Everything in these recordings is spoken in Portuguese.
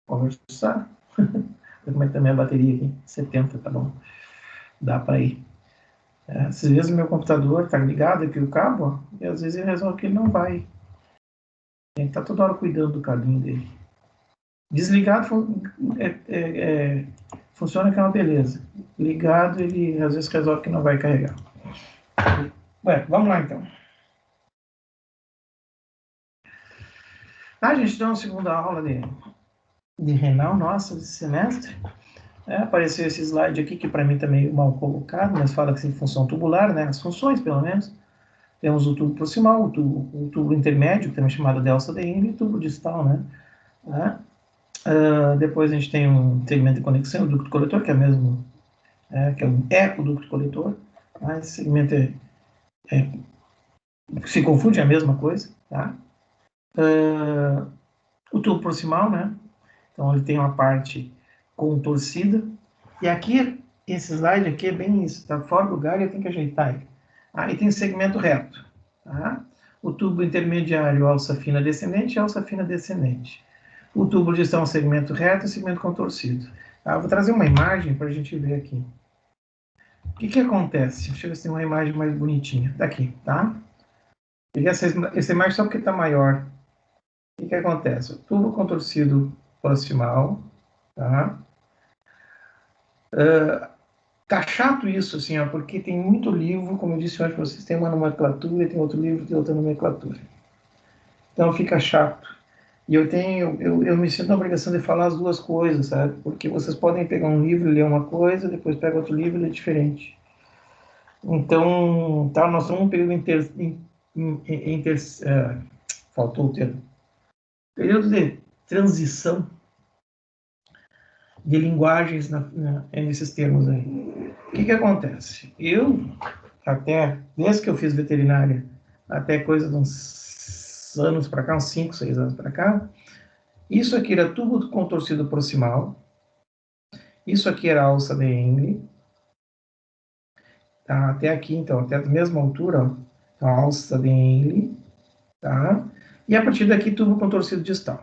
conversar. Vou como é que tá a minha bateria aqui. 70, tá bom. Dá para ir. Às vezes o meu computador tá ligado aqui o cabo, ó, e às vezes ele resolve que ele não vai. Ele tá toda hora cuidando do cabinho dele. Desligado funciona que é uma beleza. Ligado, ele às vezes resolve que não vai carregar. Ué, vamos lá então. A gente deu uma segunda aula de renal, nossa, desse semestre. Apareceu esse slide aqui, que para mim está meio mal colocado, mas fala que tem função tubular, né? As funções, pelo menos. Temos o tubo proximal, o tubo intermédio, que também é chamado de alça de Henle, e o tubo distal, né? Depois a gente tem um segmento de conexão, o ducto coletor, que é mesmo, que é um ecoducto coletor. Esse segmento se confunde, é a mesma coisa, tá? O tubo proximal, né? Então ele tem uma parte contorcida. E aqui, esse slide aqui é bem isso, está fora do lugar e eu tenho que ajeitar ele. Aí tem segmento reto. Tá? O tubo intermediário, alça fina descendente e alça fina descendente. O tubo de gestão, segmento reto e segmento contorcido. Tá? Eu vou trazer uma imagem para a gente ver aqui. O que acontece? Deixa eu ver se tem uma imagem mais bonitinha. Daqui, tá? Peguei essa imagem só porque está maior. O que acontece? O tubo contorcido proximal, tá? Tá chato isso, assim, ó, porque tem muito livro, como eu disse antes para vocês, tem uma nomenclatura e tem outro livro que tem outra nomenclatura. Então fica chato. E eu me sinto na obrigação de falar as duas coisas, sabe? Porque vocês podem pegar um livro e ler uma coisa, depois pega outro livro e ler diferente. Então, tá, nós estamos num período faltou o termo. Período de transição de linguagens nesses termos aí. O que acontece? Desde que eu fiz veterinária, até coisa de uns anos para cá, uns 5, 6 anos para cá, isso aqui era tubo contorcido proximal, isso aqui era alça de Henle, tá? Até aqui, então, até a mesma altura, ó, então, alça de Henle, tá? E a partir daqui, tubo contorcido distal.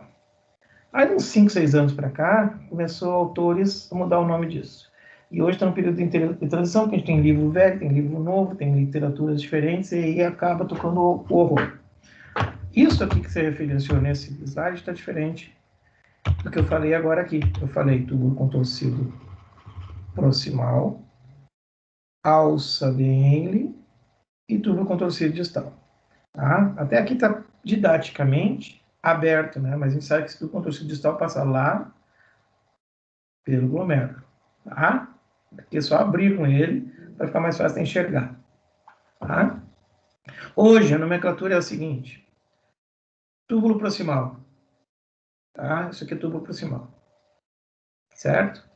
Aí, uns 5, 6 anos para cá, começou autores a mudar o nome disso. E hoje está no período de transição, que a gente tem livro velho, tem livro novo, tem literaturas diferentes, e aí acaba tocando o horror. Isso aqui que você referenciou nesse slide está diferente do que eu falei agora aqui. Eu falei tubo contorcido proximal, alça de Henle e tubo contorcido distal. Tá? Até aqui está didaticamente aberto, né? Mas a gente sabe que esse tubo contorcido distal passa lá pelo glomérulo. Tá? Aqui é só abrir com ele para ficar mais fácil de enxergar. Tá? Hoje a nomenclatura é a seguinte: túbulo proximal. Tá? Isso aqui é túbulo proximal. Certo?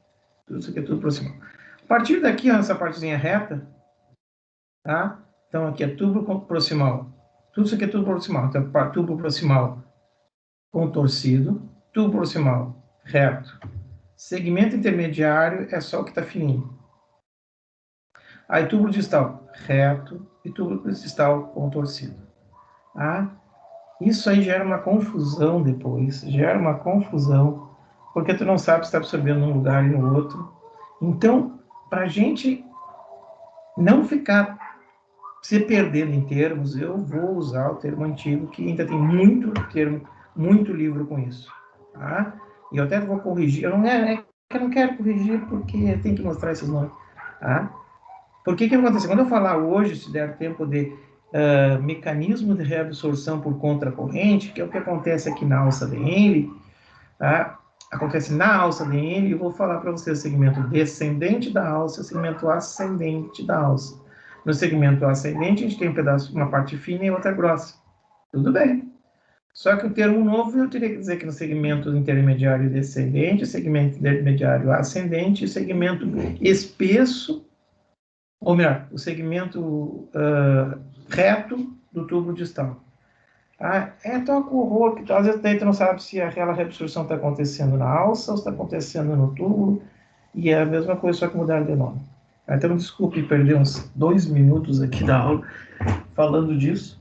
Tudo isso aqui é tudo proximal. A partir daqui, ó, essa partezinha reta, tá? Então aqui é túbulo proximal. Tudo isso aqui é tubo proximal. Então, tubo proximal contorcido, tubo proximal reto. Segmento intermediário é só o que está fininho. Aí tubo distal reto e tubo distal contorcido. Tá? Isso aí gera uma confusão depois, porque tu não sabe se está absorvendo num lugar e no outro. Então, para a gente não ficar se perdendo em termos, eu vou usar o termo antigo, que ainda tem muito termo, muito livro com isso. Tá? E eu até vou corrigir, eu não quero corrigir porque tem que mostrar esses nomes. Tá? Por que acontece? Quando eu falar hoje, se der tempo de mecanismo de reabsorção por contracorrente, que é o que acontece aqui na alça de Henle, tá? Acontece na alça de Henle, eu vou falar para vocês o segmento descendente da alça e o segmento ascendente da alça. No segmento ascendente, a gente tem um pedaço, uma parte fina e outra grossa. Tudo bem. Só que o termo novo, eu teria que dizer que no segmento intermediário descendente, segmento intermediário ascendente, segmento espesso, ou melhor, o segmento reto do tubo distal. É tão horror que às vezes tu não sabe se aquela reabsorção está acontecendo na alça ou está acontecendo no tubo, e é a mesma coisa, só que mudaram de nome. Então, desculpe perder uns 2 minutos aqui da aula falando disso,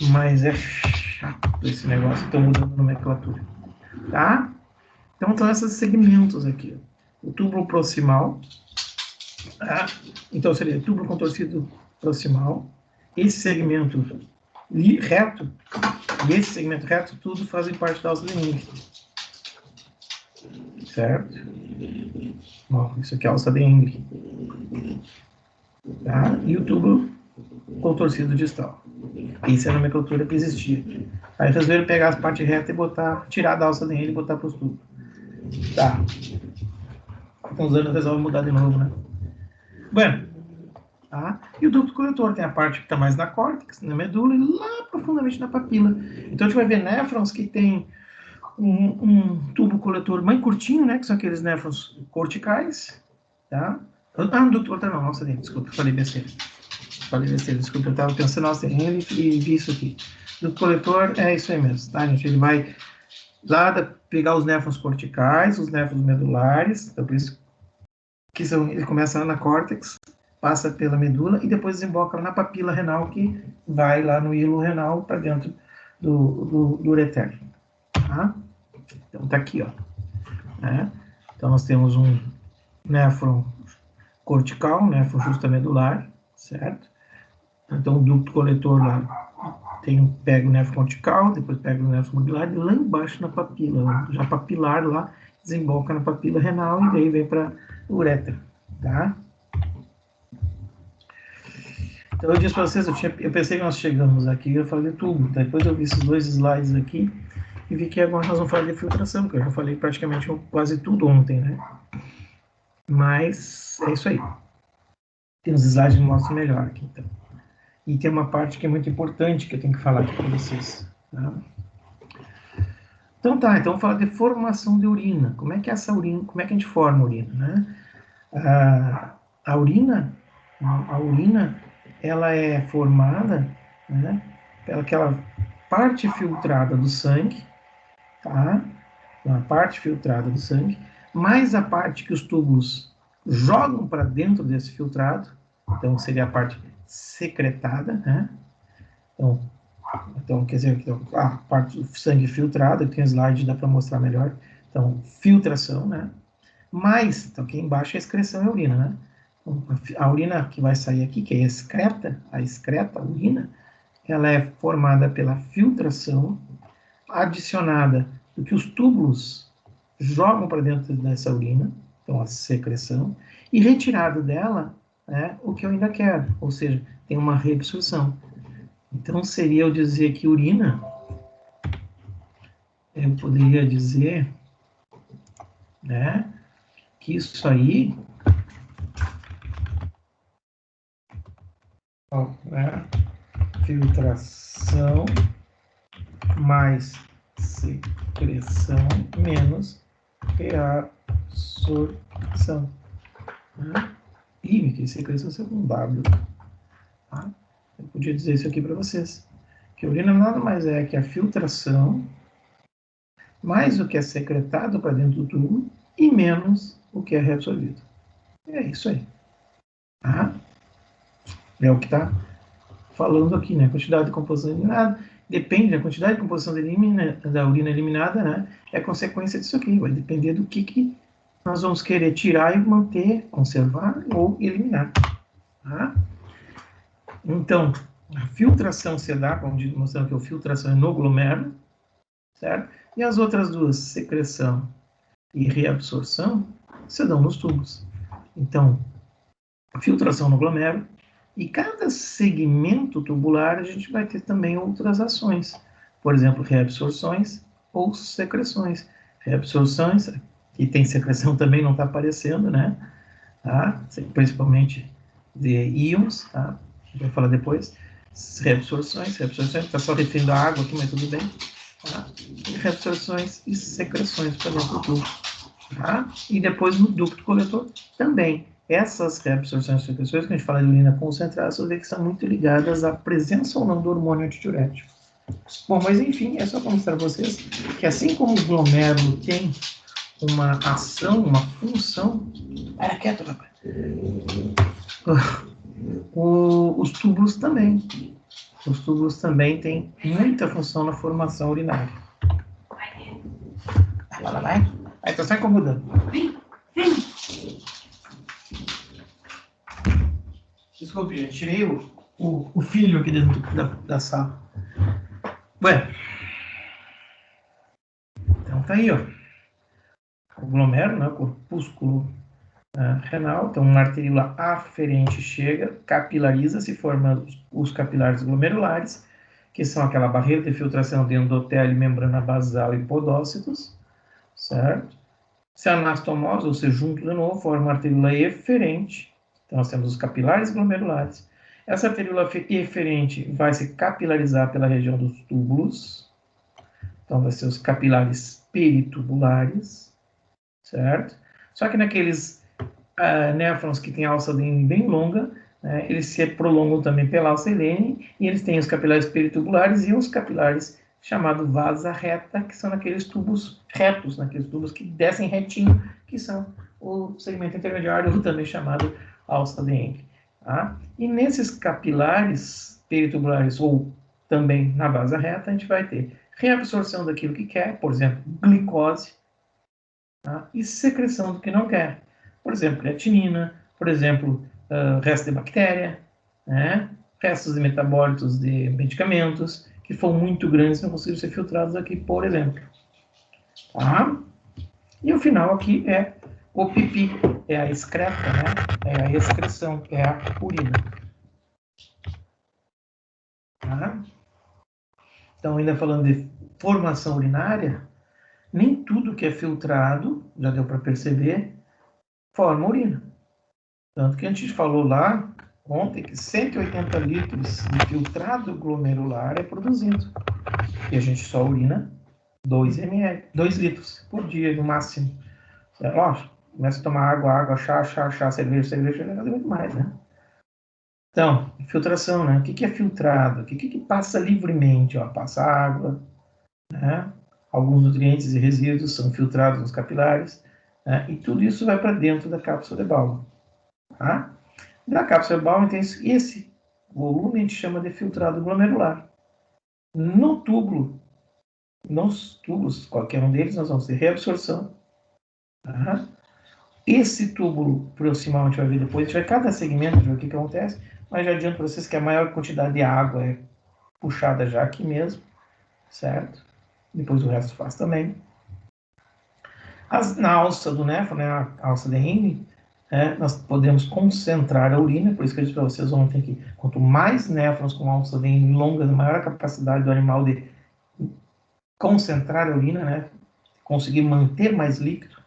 mas é chato esse negócio, estão mudando a nomenclatura. Tá? Então, são esses segmentos aqui. O túbulo proximal, tá? Então, seria túbulo contorcido proximal, esse segmento reto, e esse segmento reto, tudo fazem parte da alça de Henle. Certo? Bom, isso aqui é a alça de Henle. Tá? E o túbulo contorcido distal. Isso é a nomenclatura que existia. Aí resolveram pegar as partes retas e botar, tirar da alça de Henle e botar para os tubos. Tá. Com os anos resolve mudar de novo, né? Bueno, tá? E o ducto coletor tem a parte que está mais na córtex, na medula e lá profundamente na papila. Então a gente vai ver néfrons que tem um tubo coletor bem curtinho, né? Que são aqueles néfrons corticais, tá? Ah, no ducto coletor não, nossa, desculpa, falei besteira. Desculpa, eu estava pensando, nossa, ele e vi isso aqui. Ducto coletor é isso aí mesmo, tá, gente? Ele vai lá pegar os néfrons corticais, os néfrons medulares, então por isso que ele começa na córtex, passa pela medula e depois desemboca na papila renal, que vai lá no hilo renal para dentro do ureter. Tá? Então tá aqui, ó. Né? Então nós temos um néfron cortical, néfron justamedular, certo? Então o ducto coletor lá pega o néfron cortical, depois pega o néfron medular e lá embaixo na papila, já papilar lá, desemboca na papila renal e daí vem para o ureter, tá? Então eu disse para vocês, eu pensei que nós chegamos aqui, eu falei tudo, depois eu vi esses dois slides aqui e vi que agora nós vamos falar de filtração, porque eu já falei praticamente quase tudo ontem, né? Mas é isso aí. Tem uns slides que mostram melhor aqui, então. E tem uma parte que é muito importante que eu tenho que falar aqui para vocês. Tá? Então vamos falar de formação de urina. Como é que é essa urina, como é que a gente forma a urina, né? A urina, ela é formada, né, pelaquela parte filtrada do sangue, tá? A parte filtrada do sangue, mais a parte que os túbulos jogam para dentro desse filtrado, então seria a parte secretada, né? Então, quer dizer, a parte do sangue filtrada, tem um slide, dá para mostrar melhor. Então, filtração, né? Mais, então aqui embaixo é a excreção e a urina, né? A urina que vai sair aqui, que é a excreta, a urina, ela é formada pela filtração, adicionada do que os túbulos jogam para dentro dessa urina, então a secreção, e retirado dela, né, o que eu ainda quero, ou seja, tem uma reabsorção. Então seria eu dizer que urina, eu poderia dizer, né, que isso aí, ó, né, filtração mais secreção menos reabsorção. Né? Ih, que secreção é um W. Tá? Eu podia dizer isso aqui para vocês. Que a urina nada mais é que a filtração mais o que é secretado para dentro do tubo e menos o que é reabsorvido. É isso aí. Tá? É o que está falando aqui, né? A quantidade de composição eliminada depende da quantidade de composição da urina eliminada, né? É consequência disso aqui. Vai depender do que nós vamos querer tirar e manter, conservar ou eliminar. Tá? Então, a filtração se dá, como mostrando que a filtração é no glomérulo, certo? E as outras duas, secreção e reabsorção, se dão nos tubos. Então, filtração no glomérulo, e cada segmento tubular a gente vai ter também outras ações. Por exemplo, reabsorções ou secreções. Reabsorções, e tem secreção também, não está aparecendo, né? Tá? Principalmente de íons, tá? A gente vai falar depois. Reabsorções está só referindo a água aqui, mas tudo bem. Tá? E reabsorções e secreções para dentro do tubo. Tá? E depois no ducto coletor também. Essas reabsorções e secreções, que a gente fala de urina concentrada, você vê que são muito ligadas à presença ou não do hormônio antidiurético. Bom, mas enfim, é só para mostrar para vocês que assim como o glomérulo tem uma ação, uma função... Era quieto, rapaz. Os túbulos também. Os túbulos também têm muita função na formação urinária. Vai. Aí tá só incomodando. Desculpe, gente, tirei o filho aqui dentro da sala. Ué. Então tá aí, ó. O glomero, né, o corpúsculo renal, então uma arteríola aferente chega, capilariza, se forma os capilares glomerulares, que são aquela barreira de filtração de endotélio, membrana basal e podócitos, certo? Se anastomose, ou seja, junto de novo, forma uma arteríola eferente. Então, nós temos os capilares glomerulares. Essa arteríola eferente vai se capilarizar pela região dos túbulos. Então, vai ser os capilares peritubulares, certo? Só que naqueles néfrons que têm alça Lane bem longa, né, eles se prolongam também pela alça Lane, e eles têm os capilares peritubulares e os capilares chamados vasa reta, que são naqueles tubos retos, naqueles tubos que descem retinho, que são o segmento intermediário, também chamado alça Lane. Tá? E nesses capilares peritubulares, ou também na vasa reta, a gente vai ter reabsorção daquilo que quer, por exemplo, glicose, tá? E secreção do que não quer. Por exemplo, creatinina, por exemplo, resto de bactéria, né? Restos de metabólitos de medicamentos que foram muito grandes e não conseguiram ser filtrados aqui, por exemplo. Tá? E o final aqui é o pipi, é a excreta, né? É a excreção, é a urina. Tá? Então, ainda falando de formação urinária, nem tudo que é filtrado, já deu para perceber, forma urina. Tanto que a gente falou lá ontem que 180 litros de filtrado glomerular é produzido. E a gente só urina 2 ml, 2 litros por dia, no máximo. Lógico, começa a tomar água, chá, cerveja, fazer muito mais, né? Então, filtração, né? O que é filtrado? O que passa livremente? Ó, passa água, né? Alguns nutrientes e resíduos são filtrados nos capilares, né? E tudo isso vai para dentro da cápsula de Bowman. Tá? Da cápsula de Bowman tem esse volume, a gente chama de filtrado glomerular. No túbulo, nos tubos, qualquer um deles, nós vamos ter reabsorção. Tá? Esse túbulo proximal, a gente vai ver depois, a gente vai cada segmento ver o que acontece, mas já adianto para vocês que a maior quantidade de água é puxada já aqui mesmo, certo? Depois o resto faz também. Na alça do néfron, né, a alça de Henle, nós podemos concentrar a urina, por isso que eu disse para vocês ontem que quanto mais néfrons com alça de Henle longas, maior a capacidade do animal de concentrar a urina, né, conseguir manter mais líquido.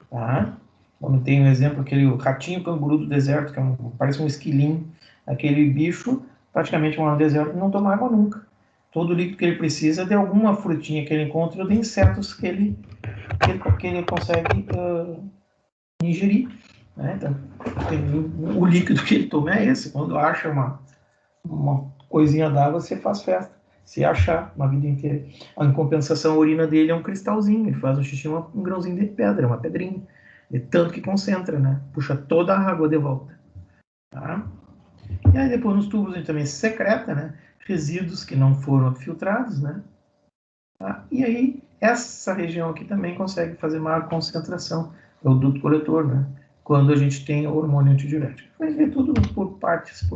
Tá? Como tem um exemplo, aquele ratinho canguru do deserto, que parece um esquilinho, aquele bicho praticamente mora no deserto e não toma água nunca. Todo o líquido que ele precisa é de alguma frutinha que ele encontra ou de insetos que ele consegue ingerir. Né? Então, o líquido que ele toma é esse. Quando acha uma coisinha d'água, você faz festa. Se achar uma vida inteira. Em compensação, a urina dele é um cristalzinho. Ele faz um xixi, um grãozinho de pedra, uma pedrinha. De tanto que concentra, né? Puxa toda a água de volta. Tá? E aí depois nos tubos a gente também secreta, né? Resíduos que não foram filtrados, né? Tá? E aí essa região aqui também consegue fazer maior concentração, é o duto coletor, né? Quando a gente tem hormônio antidiurético. Vai ver tudo por partes.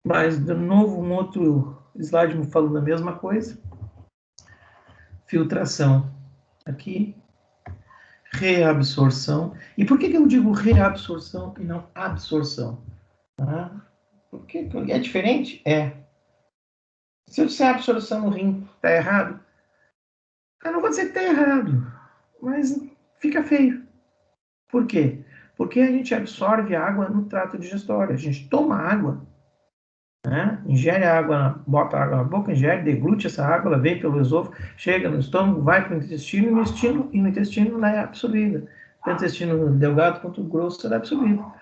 Mas, de novo, um outro slide falando a mesma coisa. Filtração aqui. Reabsorção. E por que eu digo reabsorção e não absorção? Porque é diferente? É. Se eu disser absorção no rim, está errado? Eu não vou dizer que está errado, mas fica feio. Por quê? Porque a gente absorve água no trato digestório. A gente toma água, né? Ingere água, bota água na boca, ingere, deglute essa água, ela vem pelo esôfago, chega no estômago, vai para o intestino, e no intestino ela é absorvida. Tanto o intestino delgado quanto o grosso ela é absorvida. Então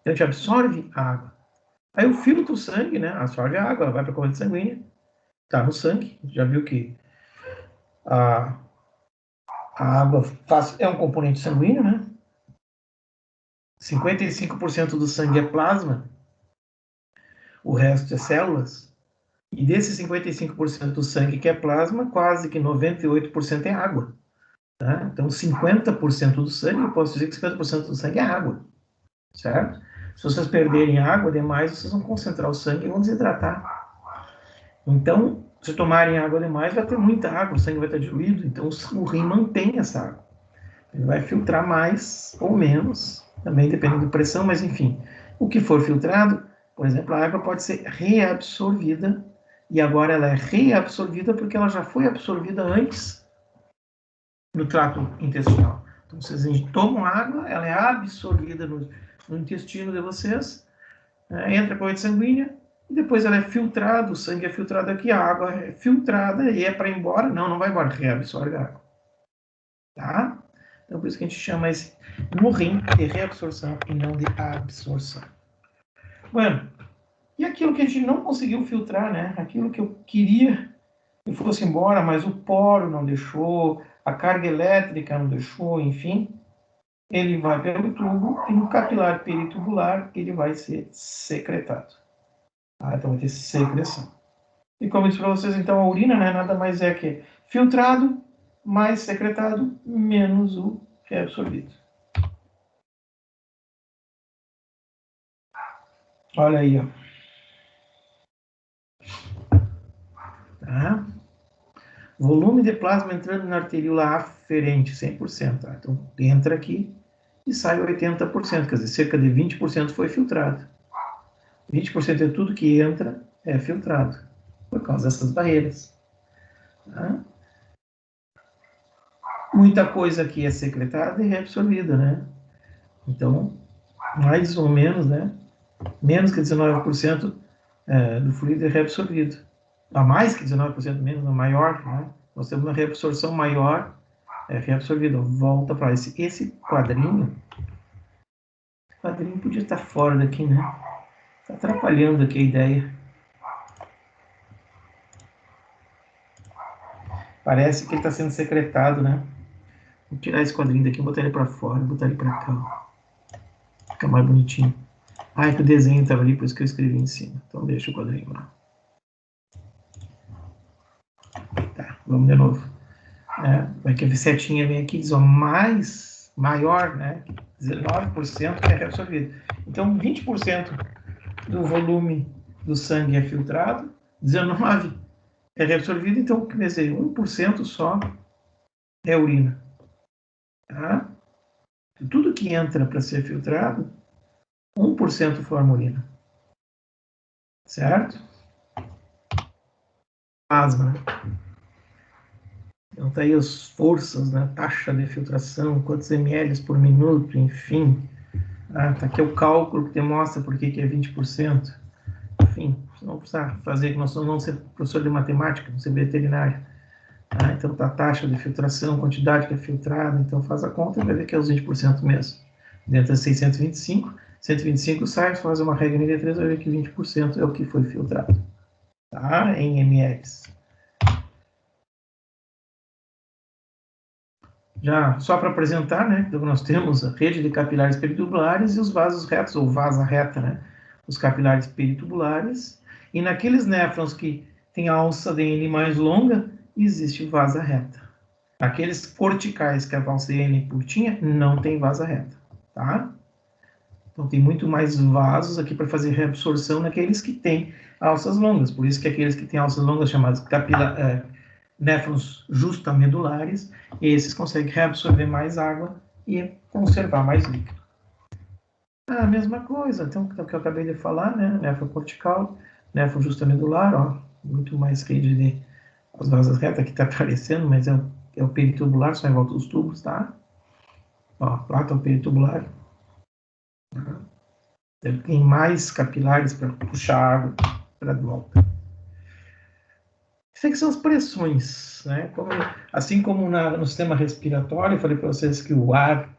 a gente absorve a água. Aí eu filtro o sangue, né? Absorve a água, ela vai para a corrente sanguínea, está no sangue. Já viu que a água é um componente sanguíneo, né? 55% do sangue é plasma, o resto é células. E desses 55% do sangue que é plasma, quase que 98% é água. Tá? Então, 50% do sangue, eu posso dizer que 50% do sangue é água. Certo? Se vocês perderem água demais, vocês vão concentrar o sangue e vão desidratar. Então, se tomarem água demais, vai ter muita água, o sangue vai estar diluído, então o rim mantém essa água. Ele vai filtrar mais ou menos, também dependendo da pressão, mas enfim, o que for filtrado, por exemplo, a água pode ser reabsorvida, e agora ela é reabsorvida porque ela já foi absorvida antes no trato intestinal. Então, vocês tomam água, ela é absorvida no intestino de vocês, entra a corrente sanguínea, e depois ela é filtrada, o sangue é filtrado aqui, a água é filtrada e é para ir embora. Não, não vai embora, reabsorve a água. Tá? Então, por isso que a gente chama esse no rim de reabsorção e não de absorção. Bueno, e aquilo que a gente não conseguiu filtrar, né? Aquilo que eu queria que fosse embora, mas o poro não deixou, a carga elétrica não deixou, enfim, ele vai pelo tubo e no capilar peritubular ele vai ser secretado. Então vai ter secreção. E como eu disse para vocês, então a urina, né, nada mais é que filtrado mais secretado menos o reabsorvido. Olha aí, ó. Tá? Volume de plasma entrando na arteríola aferente, 100%. Tá? Então entra aqui e sai 80%, quer dizer, cerca de 20% foi filtrado. 20% é tudo que entra é filtrado, por causa dessas barreiras. Tá? Muita coisa aqui é secretada e reabsorvida, né? Então, mais ou menos, né? Menos que 19% do fluido é reabsorvido. A mais que 19% menos, maior, né? Nós temos uma reabsorção maior, reabsorvida. Volta para esse quadrinho. O quadrinho podia estar fora daqui, né? Está atrapalhando aqui a ideia. Parece que ele está sendo secretado, né? Vou tirar esse quadrinho daqui e botar ele para fora, botar ele para cá. Fica mais bonitinho. Ah, é que o desenho estava ali, por isso que eu escrevi em cima. Então deixa o quadrinho lá. Tá, vamos de novo. Vai que a setinha vem aqui e diz, ó, maior, né? 19% que é reabsorvido. Então, 20% do volume do sangue é filtrado, 19% é reabsorvido, então, quer dizer, 1% só é urina. Tá? Tudo que entra para ser filtrado, 1% forma urina. Certo? Plasma, né? Então, tá aí as forças, né? Taxa de filtração, quantos ml por minuto, enfim. Tá aqui o cálculo que demonstra por que é 20%. Enfim, não precisa fazer, que nós vamos ser professor de matemática, não ser veterinário. Então, tá a taxa de filtração, quantidade que é filtrada, então faz a conta e vai ver que é os 20% mesmo. Dentro de 625, 125 sai, faz uma regra em D3, vai ver que 20% é o que foi filtrado. Tá? Em ml. Já só para apresentar, né? Então nós temos a rede de capilares peritubulares e os vasos retos, ou vasa reta, né? Os capilares peritubulares. E naqueles néfrons que tem a alça DN mais longa, existe vasa reta. Aqueles corticais que a alça DN curtinha, não tem vasa reta, tá? Então tem muito mais vasos aqui para fazer reabsorção naqueles que têm alças longas. Por isso que aqueles que têm alças longas, chamados néfrons justamedulares, esses conseguem reabsorver mais água e conservar mais líquido. A mesma coisa, então, o que eu acabei de falar, né? Néfron cortical, néfron justamedular, ó, muito mais rede de as vasas retas que está aparecendo, mas é o peritubular, só em volta dos tubos, tá? Ó, lá está o peritubular. Ele tem mais capilares para puxar água para volta. Isso aqui são as pressões, né? Assim como no sistema respiratório, eu falei para vocês que o ar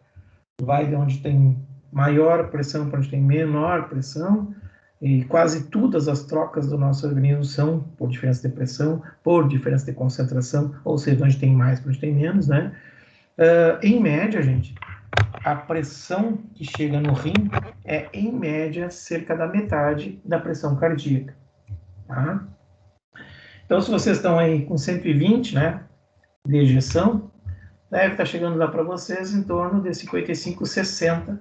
vai de onde tem maior pressão para onde tem menor pressão, e quase todas as trocas do nosso organismo são por diferença de pressão, por diferença de concentração, ou seja, onde tem mais para onde tem menos, né? Em média, gente, a pressão que chega no rim é, em média, cerca da metade da pressão cardíaca, tá? Então, se vocês estão aí com 120, né, de ejeção, deve estar chegando lá para vocês em torno de 55, 60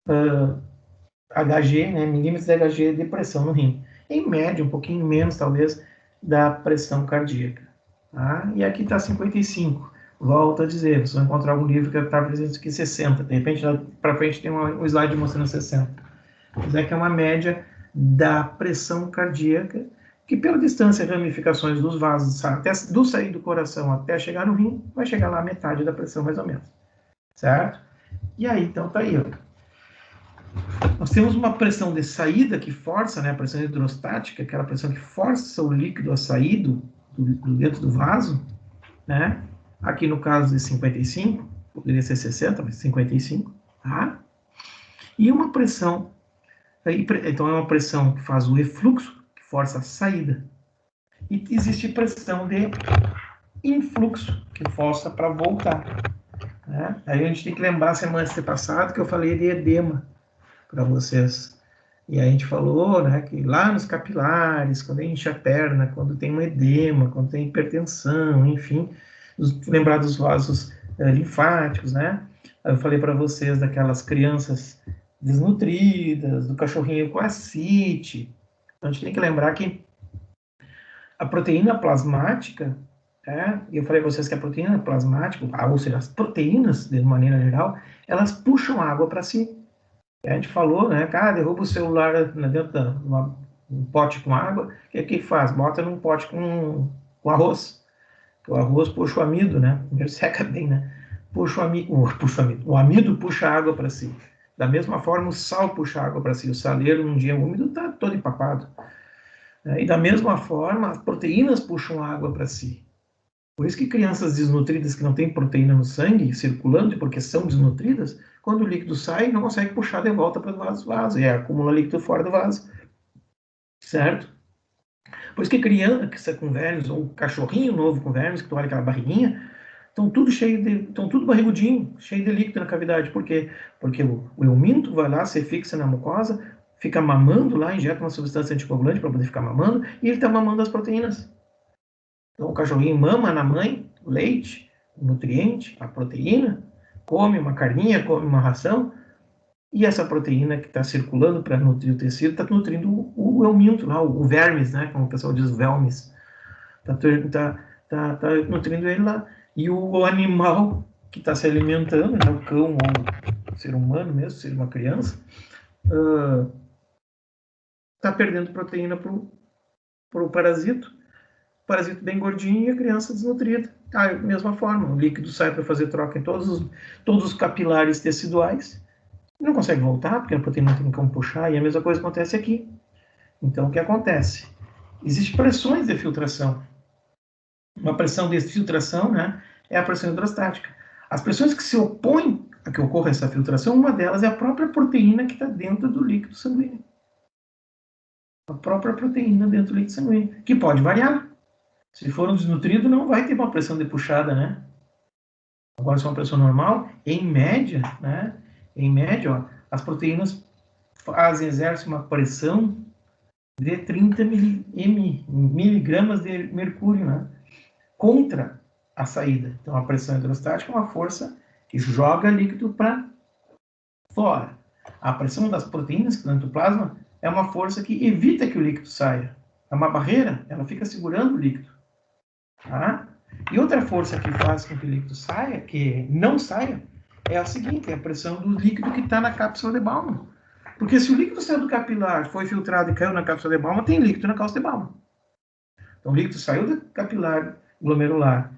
Hg, né, milímetros de Hg de pressão no rim. Em média, um pouquinho menos, talvez, da pressão cardíaca. Tá? E aqui está 55. Volto a dizer, vocês vão encontrar algum livro que está dizendo que 60. De repente, lá para frente tem um slide mostrando 60. Mas é que é uma média da pressão cardíaca, que pela distância e ramificações dos vasos, até, do sair do coração até chegar no rim, vai chegar lá a metade da pressão, mais ou menos. Certo? E aí, então, tá aí, ó. Nós temos uma pressão de saída que força, né, a pressão hidrostática, aquela pressão que força o líquido a sair do dentro do vaso, né? Aqui no caso de 55, poderia ser 60, mas 55, tá? E uma pressão, então é uma pressão que faz o efluxo, que força a saída. E existe pressão de influxo, que força para voltar. Né? Aí a gente tem que lembrar, semana passada, que eu falei de edema para vocês. E aí a gente falou, né, que lá nos capilares, quando enche a perna, quando tem um edema, quando tem hipertensão, enfim, lembrar dos vasos linfáticos, né? Eu falei para vocês daquelas crianças desnutridas, do cachorrinho com ascite. Então a gente tem que lembrar que a proteína plasmática, e eu falei para vocês que a proteína plasmática, ou seja, as proteínas, de maneira geral, elas puxam água para si. A gente falou, né, cara, derruba o celular dentro de um pote com água, o que faz? Bota num pote com arroz, que o arroz puxa o amido, né, primeiro seca bem, né, puxa o amido, o amido puxa água para si. Da mesma forma, o sal puxa água para si, o saleiro num dia úmido está todo empapado. E da mesma forma, as proteínas puxam água para si. Por isso que crianças desnutridas que não têm proteína no sangue circulando, porque são desnutridas, quando o líquido sai, não consegue puxar de volta para o vaso, e acumula líquido fora do vaso. Certo? Por isso que criança com vermes, ou cachorrinho novo com vermes, que tu olha aquela barriguinha, estão tudo barrigudinho, cheio de líquido na cavidade. Por quê? Porque o euminto vai lá, se fixa na mucosa, fica mamando lá, injeta uma substância anticoagulante para poder ficar mamando, e ele está mamando as proteínas. Então, o cachorrinho mama na mãe, o leite, o nutriente, a proteína, come uma carninha, come uma ração, e essa proteína que está circulando para nutrir o tecido está nutrindo o euminto, lá, o vermes, né, como o pessoal diz, velmes. Tá nutrindo ele lá. E o animal que está se alimentando, né, o cão ou o ser humano mesmo, seja uma criança, está perdendo proteína para o parasito bem gordinho e a criança desnutrida. Da mesma forma, o líquido sai para fazer troca em todos os capilares teciduais, não consegue voltar, porque a proteína não tem como puxar, e a mesma coisa acontece aqui. Então, o que acontece? Existem pressões de filtração. Uma pressão de filtração, né, é a pressão hidrostática. As pressões que se opõem a que ocorra essa filtração, uma delas é a própria proteína que está dentro do líquido sanguíneo. A própria proteína dentro do líquido sanguíneo, que pode variar. Se for um desnutrido, não vai ter uma pressão de puxada, né? Agora, se é uma pressão normal, em média, né? Em média, ó, as proteínas exercem uma pressão de 30 miligramas de mercúrio, né? Contra a saída. Então, a pressão hidrostática é uma força que joga líquido para fora. A pressão das proteínas que estão dentro do plasma é uma força que evita que o líquido saia. É uma barreira, ela fica segurando o líquido. Tá? E outra força que faz com que o líquido saia, que não saia, é a seguinte, é a pressão do líquido que está na cápsula de Bowman. Porque se o líquido saiu do capilar, foi filtrado e caiu na cápsula de Bowman, tem líquido na cápsula de Bowman. Então o líquido saiu do capilar glomerular,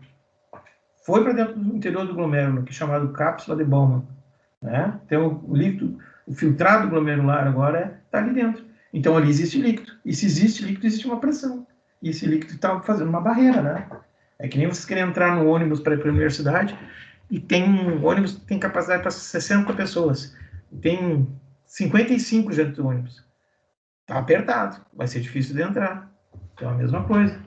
foi para dentro do interior do glomérulo, que é chamado cápsula de Bowman. Né? Então o líquido, o filtrado glomerular agora está ali dentro. Então ali existe líquido. E se existe líquido, existe uma pressão. E esse líquido está fazendo uma barreira, né? É que nem vocês querem entrar no ônibus para ir para a universidade e tem um ônibus que tem capacidade para 60 pessoas. Tem 55 dentro do ônibus. Está apertado, vai ser difícil de entrar. Então é a mesma coisa.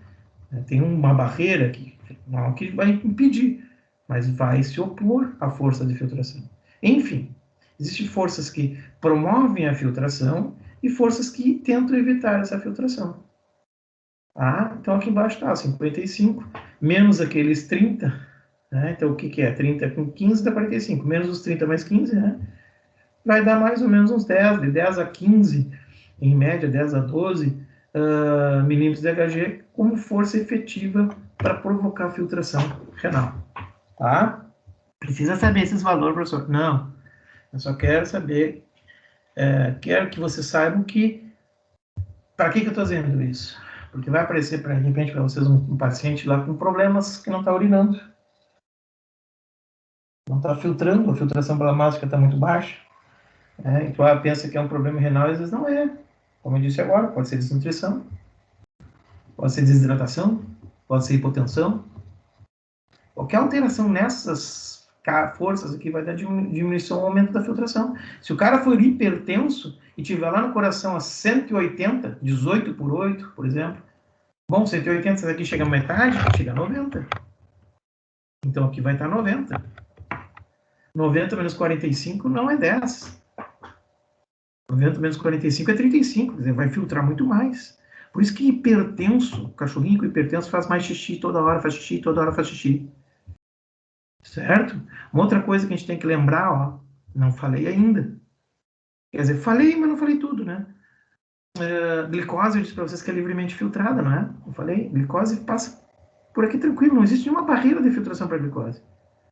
Tem uma barreira que não que vai impedir, mas vai se opor à força de filtração. Enfim, existem forças que promovem a filtração e forças que tentam evitar essa filtração. Ah, então aqui embaixo está 55, menos aqueles 30, né? Então o que que é? 30 com 15 dá 45, menos os 30 mais 15, né? Vai dar mais ou menos uns 10, de 10 a 15, em média 10 a 12 milímetros de Hg como força efetiva para provocar filtração renal, tá? Precisa saber esses valores, professor? Não, eu só quero saber, quero que você saiba que, para que eu estou dizendo isso? Porque vai aparecer, de repente, para vocês um paciente lá com problemas que não está urinando, não está filtrando, a filtração plasmática está muito baixa, né? E tu pensa que é um problema renal, e às vezes não é. Como eu disse agora, pode ser desnutrição, pode ser desidratação, pode ser hipotensão. Qualquer alteração nessas forças aqui vai dar diminuição ou aumento da filtração. Se o cara for hipertenso e tiver lá no coração a 180, 18 por 8, por exemplo, bom, 180, se aqui chega a metade, chega a 90. Então aqui vai estar 90. 90 menos 45 não é 10. 90 menos 45 é 35, quer dizer, vai filtrar muito mais. Por isso que hipertenso, cachorrinho com hipertenso faz mais xixi toda hora, faz xixi, toda hora faz xixi. Certo? Uma outra coisa que a gente tem que lembrar, ó, não falei ainda. Quer dizer, falei, mas não falei tudo, né? Glicose, eu disse para vocês que é livremente filtrada, não é? Eu falei, glicose passa por aqui tranquilo, não existe nenhuma barreira de filtração para a glicose.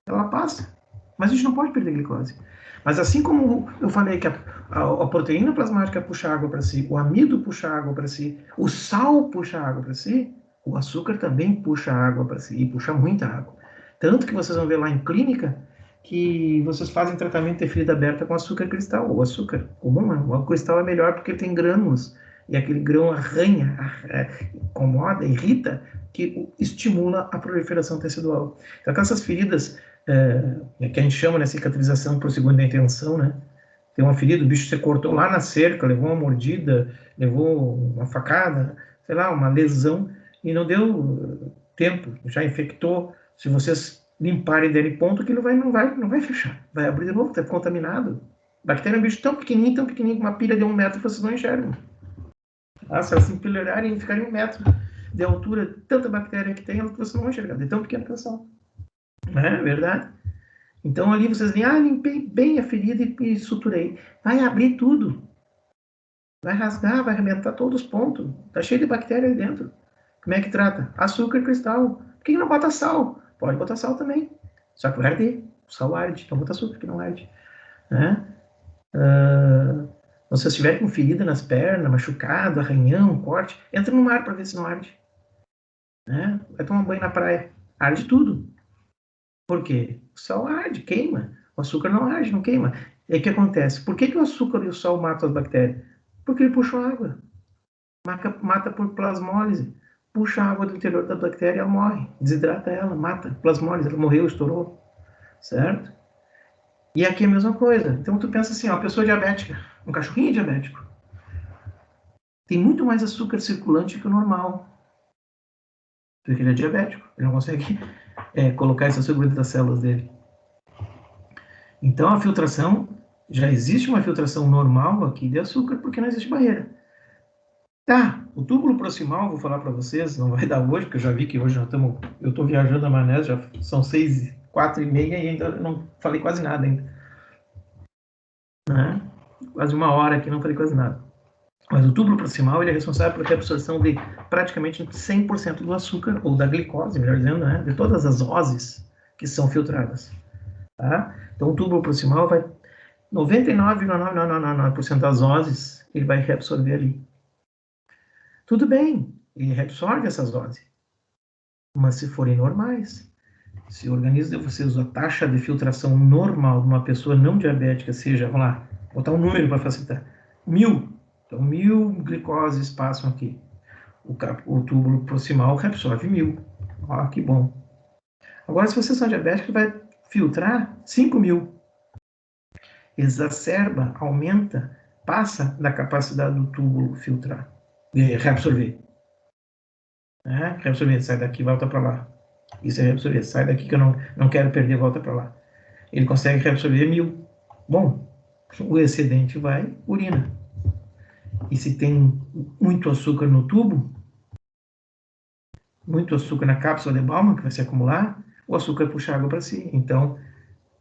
Ela passa, mas a gente não pode perder glicose. Mas assim como eu falei que a proteína plasmática puxa água para si, o amido puxa água para si, o sal puxa água para si, o açúcar também puxa água para si, e puxa muita água. Tanto que vocês vão ver lá em clínica que vocês fazem tratamento de ferida aberta com açúcar cristal, ou açúcar comum, né? O cristal é melhor porque ele tem grânulos, e aquele grão arranha, incomoda, irrita, que estimula a proliferação tecidual. Então, com essas feridas que a gente chama de cicatrização por segunda intenção, né? Tem uma ferida, o bicho se cortou lá na cerca, levou uma mordida, levou uma facada, sei lá, uma lesão, e não deu tempo, já infectou. Se vocês limparem dele ponto, aquilo não vai fechar, vai abrir de novo, está contaminado. Bactéria é um bicho tão pequenininho, que uma pilha de 1 metro vocês não enxergam. Se elas se empilharem e ficarem 1 metro de altura, tanta bactéria que tem, vocês não vão enxergar, de tão pequena que elas são. Não é verdade? Então ali vocês dizem, limpei bem a ferida e suturei. Vai abrir tudo. Vai rasgar, vai arrebentar todos os pontos. Tá cheio de bactéria ali dentro. Como é que trata? Açúcar cristal. Por que não bota sal? Pode botar sal também. Só que vai arder. O sal arde. Então bota açúcar que não arde. Né? Se você estiver com ferida nas pernas, machucado, arranhão, corte, entra no mar para ver se não arde. Né? Vai tomar banho na praia. Arde tudo. Por quê? O sal arde, queima. O açúcar não arde, não queima. E aí o que acontece? Por que o açúcar e o sal matam as bactérias? Porque ele puxa água. Mata por plasmólise. Puxa a água do interior da bactéria e ela morre. Desidrata ela, mata. Plasmólise, ela morreu, estourou. Certo? E aqui é a mesma coisa. Então tu pensa assim, uma pessoa diabética, um cachorrinho diabético, tem muito mais açúcar circulante que o normal. Porque ele é diabético. Ele não consegue colocar esse açúcar dentro das células dele. Então, a filtração, já existe uma filtração normal aqui de açúcar, porque não existe barreira. Tá, o túbulo proximal, vou falar para vocês, não vai dar hoje, porque eu já vi que hoje eu estou viajando na maionese, já são 6, 4h30 e ainda não falei quase nada ainda. Né? Quase 1 hora aqui, não falei quase nada. Mas o túbulo proximal, ele é responsável pela absorção de praticamente 100% do açúcar, ou da glicose, melhor dizendo, né? De todas as ozes que são filtradas. Tá? Então, o túbulo proximal vai 99,999% das ozes ele vai reabsorver ali. Tudo bem, ele reabsorve essas ozes, mas se forem normais, se o organismo de vocês, a taxa de filtração normal de uma pessoa não diabética seja, vamos lá, vou botar um número para facilitar, 1000, então 1000 glicoses passam aqui, o túbulo proximal reabsorve 1000, ó, que bom. Agora, se vocês são diabéticos, vai filtrar 5000, exacerba, aumenta, passa da capacidade do túbulo filtrar, de reabsorver. Reabsorver, sai daqui, volta para lá. Isso é reabsorver, sai daqui que eu não quero perder, volta para lá. Ele consegue reabsorver 1000. Bom, o excedente vai, urina. E se tem muito açúcar no tubo, muito açúcar na cápsula de Bowman, que vai se acumular, o açúcar puxa a água para si. Então,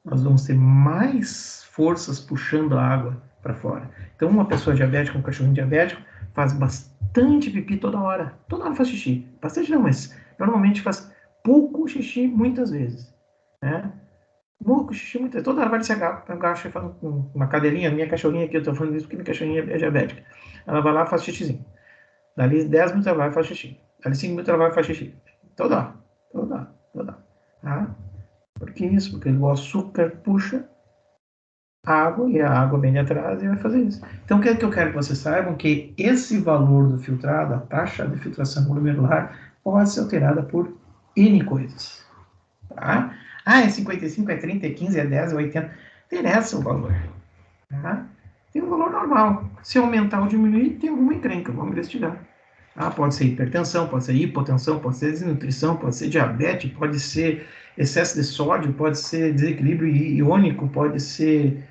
nós vamos ter mais forças puxando a água para fora. Então, uma pessoa diabética, um cachorrinho diabético, faz bastante pipi toda hora. Toda hora faz xixi. Bastante não, mas normalmente faz pouco xixi muitas vezes. Né? Pouco xixi muitas vezes. Toda hora vai se agacha e faz uma cadeirinha. Minha cachorrinha aqui, eu estou falando isso porque minha cachorrinha é diabética. Ela vai lá e faz xixizinho. Dali 10 minutos ela vai e faz xixi. Dali 5 minutos ela vai e faz xixi. Toda hora. Toda hora. Toda hora. Tá? Por que isso? Porque o açúcar puxa a água e a água vem de atrás e vai fazer isso. Então, o que é que eu quero que vocês saibam? Que esse valor do filtrado, a taxa de filtração glomerular, pode ser alterada por N coisas. Tá? Ah, é 55, é 30, é 15, é 10, é 80. Interessa o valor. Tá? Tem um valor normal. Se aumentar ou diminuir, tem alguma encrenca. Vamos investigar. Ah, pode ser hipertensão, pode ser hipotensão, pode ser desnutrição, pode ser diabetes, pode ser excesso de sódio, pode ser desequilíbrio iônico, pode ser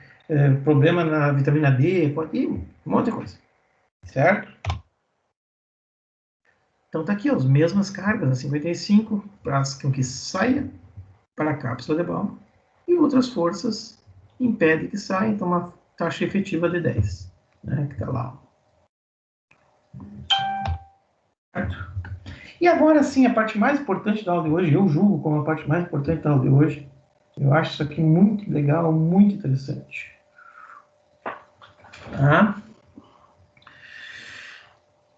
problema na vitamina D, pode ir um monte de coisa, certo? Então tá aqui, ó, as mesmas cargas, a 55, para que saia para a cápsula de Bowman, e outras forças impedem que saia, então uma taxa efetiva de 10, né, que está lá. Certo? E agora sim, a parte mais importante da aula de hoje, eu julgo como a parte mais importante da aula de hoje. Eu acho isso aqui muito legal, muito interessante. Tá?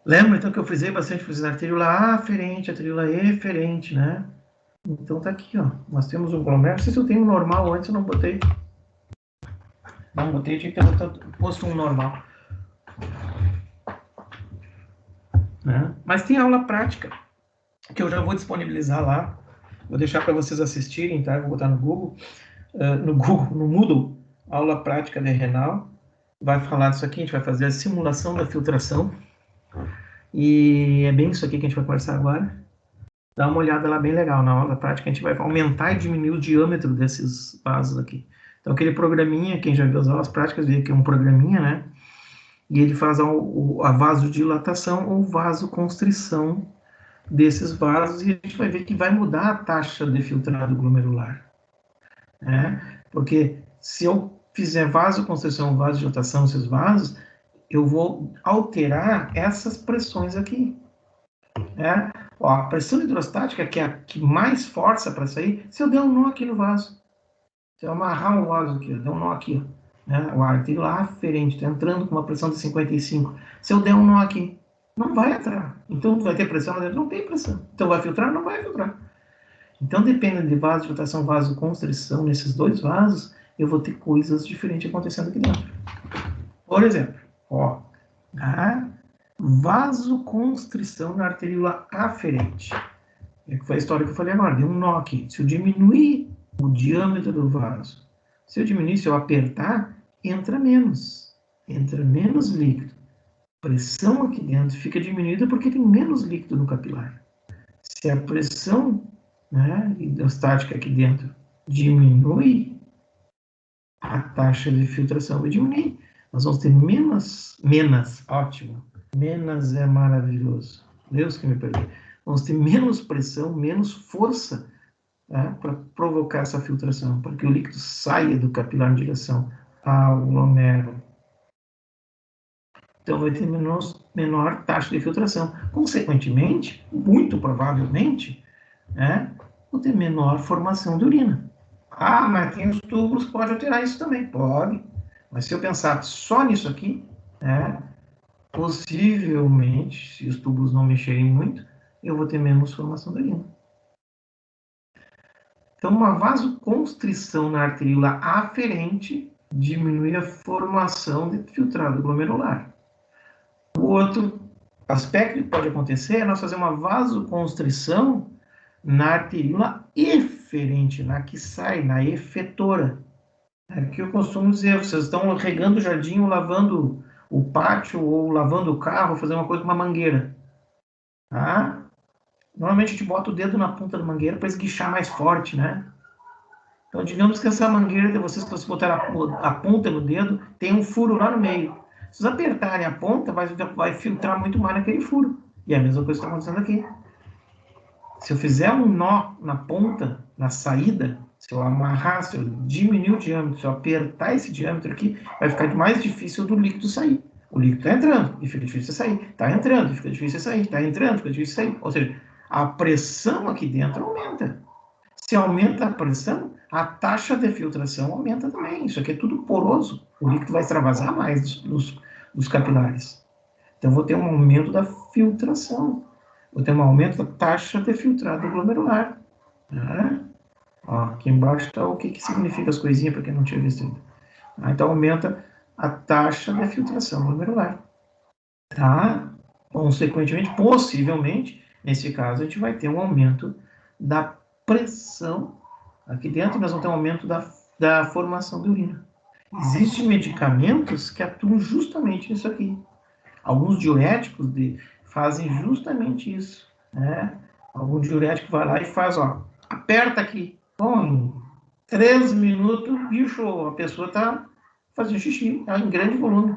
Lembra então que eu frisei bastante a arteriola aferente, a arteriola eferente, né? Então tá aqui, ó. Nós temos um glomérulo. Não sei se eu tenho um normal antes, eu não botei. Não botei, tinha que ter posto um normal. Né? Mas tem aula prática, que eu já vou disponibilizar lá. Vou deixar para vocês assistirem, tá? Vou botar no Google, no Moodle, aula prática de renal. Vai falar disso aqui, a gente vai fazer a simulação da filtração. E é bem isso aqui que a gente vai conversar agora. Dá uma olhada lá, bem legal. Na aula prática, a gente vai aumentar e diminuir o diâmetro desses vasos aqui. Então, aquele programinha, quem já viu as aulas práticas, vê que é um programinha, né? E ele faz a vasodilatação ou vasoconstrição desses vasos, e a gente vai ver que vai mudar a taxa de filtrado glomerular. Né? Porque se eu fizer vasoconstrição, vasodilatação desses vasos, eu vou alterar essas pressões aqui. Né? Ó, a pressão hidrostática, que é a que mais força para sair, se eu der um nó aqui no vaso, se eu amarrar o vaso aqui, der um nó aqui, né? O artério aferente está entrando com uma pressão de 55. Se eu der um nó aqui, não vai entrar. Então, vai ter pressão lá dentro? Não tem pressão. Então, vai filtrar? Não vai filtrar. Então, dependendo de vasodilatação, vasoconstrição, nesses dois vasos, eu vou ter coisas diferentes acontecendo aqui dentro. Por exemplo, ó, a vasoconstrição na arteríola aferente. Foi a história que eu falei agora, deu um nó aqui. Se eu diminuir o diâmetro do vaso, se eu diminuir, se eu apertar, entra menos líquido. A pressão aqui dentro fica diminuída porque tem menos líquido no capilar. Se a pressão, né, hidrostática aqui dentro diminui, a taxa de filtração vai diminuir. Nós vamos ter menos, ótimo. Menos é maravilhoso. Deus que me perdoe. Vamos ter menos pressão, menos força, né, para provocar essa filtração, para que o líquido saia do capilar em direção ao glomérulo. Então, vai ter menor taxa de filtração. Consequentemente, muito provavelmente, né, vou ter menor formação de urina. Ah, mas tem os tubos, pode alterar isso também. Pode. Mas se eu pensar só nisso aqui, né, possivelmente, se os tubos não mexerem muito, eu vou ter menos formação de urina. Então, uma vasoconstrição na arteríola aferente diminui a formação de filtrado glomerular. O outro aspecto que pode acontecer é nós fazer uma vasoconstrição na arteríola eferente, na que sai, na efetora. É que eu costumo dizer, vocês estão regando o jardim, ou lavando o pátio, ou lavando o carro, fazendo uma coisa com uma mangueira. Tá? Normalmente a gente bota o dedo na ponta da mangueira para esguichar mais forte, né? Então, digamos que essa mangueira de vocês, que vocês botaram a ponta no dedo, tem um furo lá no meio. Se vocês apertarem a ponta, vai filtrar muito mais naquele furo. E é a mesma coisa que está acontecendo aqui. Se eu fizer um nó na ponta, na saída, se eu amarrar, se eu diminuir o diâmetro, se eu apertar esse diâmetro aqui, vai ficar mais difícil do líquido sair. O líquido está entrando e fica difícil de sair. Está entrando e fica difícil de sair. Está entrando e fica difícil de sair. Ou seja, a pressão aqui dentro aumenta. Se aumenta a pressão, a taxa de filtração aumenta também. Isso aqui é tudo poroso. O líquido vai extravasar mais dos capilares. Então, eu vou ter um aumento da filtração. Vou ter um aumento da taxa de filtrado glomerular. Tá? Ó, aqui embaixo está o que significa as coisinhas, para quem não tinha visto ainda. Então, aumenta a taxa de filtração glomerular. Tá? Consequentemente, possivelmente, nesse caso, a gente vai ter um aumento da pressão. Aqui dentro, nós vamos ter um aumento da formação de urina. Existem medicamentos que atuam justamente nisso aqui. Alguns diuréticos fazem justamente isso. Né? Algum diurético vai lá e faz, ó, aperta aqui. Bom, em 3 minutos, bicho, a pessoa está fazendo xixi em grande volume.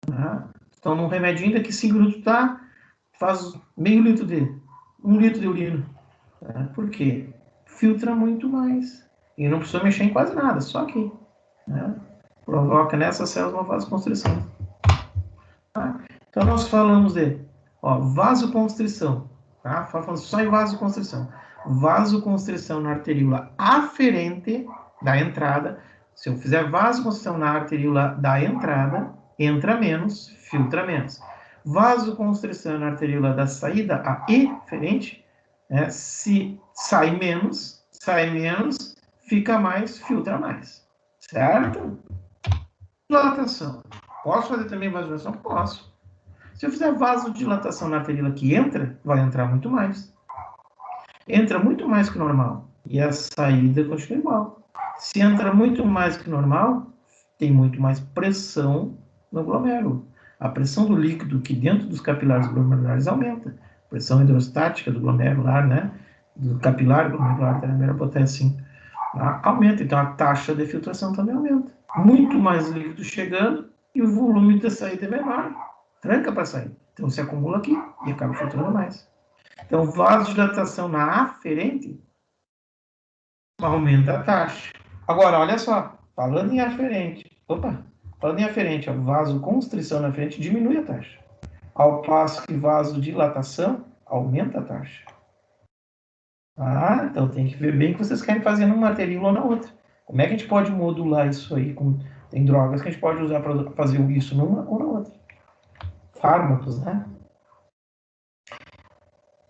Né? Então, num remedinho, daqui 5 minutos faz meio litro de 1 litro de urina. Né? Por quê? Filtra muito mais. E não precisa mexer em quase nada, só aqui. Né? Provoca nessas células uma vasoconstrição. Tá? Então, nós falamos de vasoconstrição. Tá? Falando só em vasoconstrição. Vasoconstrição na arteríola aferente da entrada. Se eu fizer vasoconstrição na arteríola da entrada, entra menos, filtra menos. Vasoconstrição na arteríola da saída, a eferente, né? Se sai menos, fica mais, filtra mais. Certo? Dilatação. Posso fazer também vasodilatação? Posso. Se eu fizer vasodilatação na arteríola que entra, vai entrar muito mais. Entra muito mais que o normal. E a saída continua igual. Se entra muito mais que o normal, tem muito mais pressão no glomérulo. A pressão do líquido que dentro dos capilares glomerulares aumenta. A pressão hidrostática do glomerular, né? Do capilar glomerular, da potência, aumenta. Então, a taxa de filtração também aumenta. Muito mais líquido chegando e o volume da saída é menor. Tranca para sair. Então, se acumula aqui e acaba filtrando mais. Então, vasodilatação na aferente aumenta a taxa. Agora, olha só, falando em aferente, vasoconstrição na aferente diminui a taxa. Ao passo que vasodilatação aumenta a taxa. Então tem que ver bem o que vocês querem fazer numa arteríola ou na outra. Como é que a gente pode modular isso aí? Tem drogas que a gente pode usar para fazer isso numa ou na outra. Fármacos, né?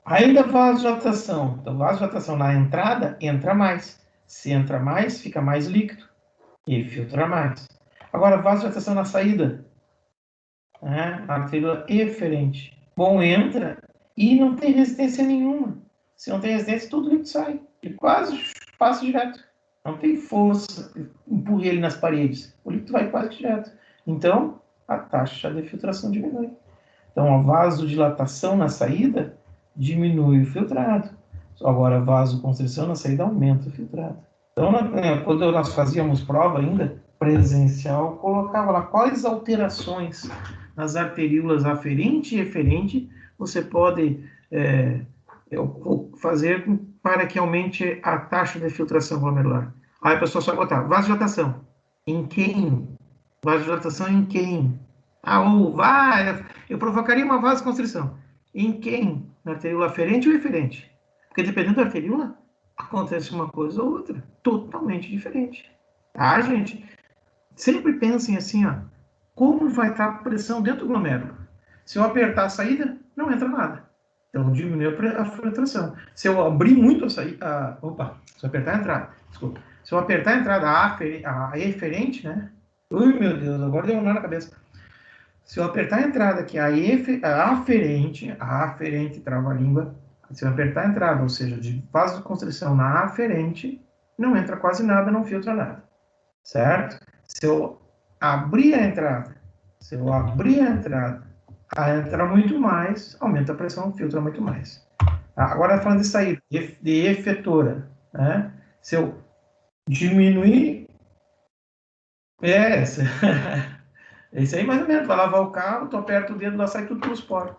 Ainda vasodilatação. Então, vasodilatação na entrada, entra mais. Se entra mais, fica mais líquido e filtra mais. Agora, vasodilatação na saída. A arteríola eferente. Bom, entra e não tem resistência nenhuma. Se não tem resistência, tudo líquido sai. E quase passa direto. Não tem força, empurra ele nas paredes. O líquido vai quase direto. Então, a taxa de filtração diminui. Então, a vasodilatação na saída diminui o filtrado. Agora, a vasoconstrição na saída aumenta o filtrado. Então, quando nós fazíamos prova ainda, presencial, colocava lá quais alterações nas arteríolas aferente e eferente você pode fazer para que aumente a taxa de filtração glomerular. Aí a pessoa só botar vasodilatação. Em quem? Vasodilatação em quem? Eu provocaria uma vasoconstrição. Em quem? Na arteríola aferente ou eferente? Porque dependendo da arteríola, acontece uma coisa ou outra. Totalmente diferente. Tá, gente? Sempre pensem assim, como vai estar a pressão dentro do glomérulo? Se eu apertar a saída, não entra nada. Então, diminui a filtração. Se eu abrir muito a saída... se eu apertar a entrada, desculpa. Se eu apertar a entrada, a eferente, né? Ui, meu Deus, agora deu um nó na cabeça. Se eu apertar a entrada aqui, a aferente trava a língua. Se eu apertar a entrada, ou seja, de vasoconstrição na aferente, não entra quase nada, não filtra nada. Certo? Se eu abrir a entrada, entra muito mais, aumenta a pressão, filtra muito mais. Agora, falando de saída, de efetora, né? Se eu diminuir... Isso aí mais ou menos, vai lavar o carro, tu aperta o dedo, lá sai tudo pelos poros.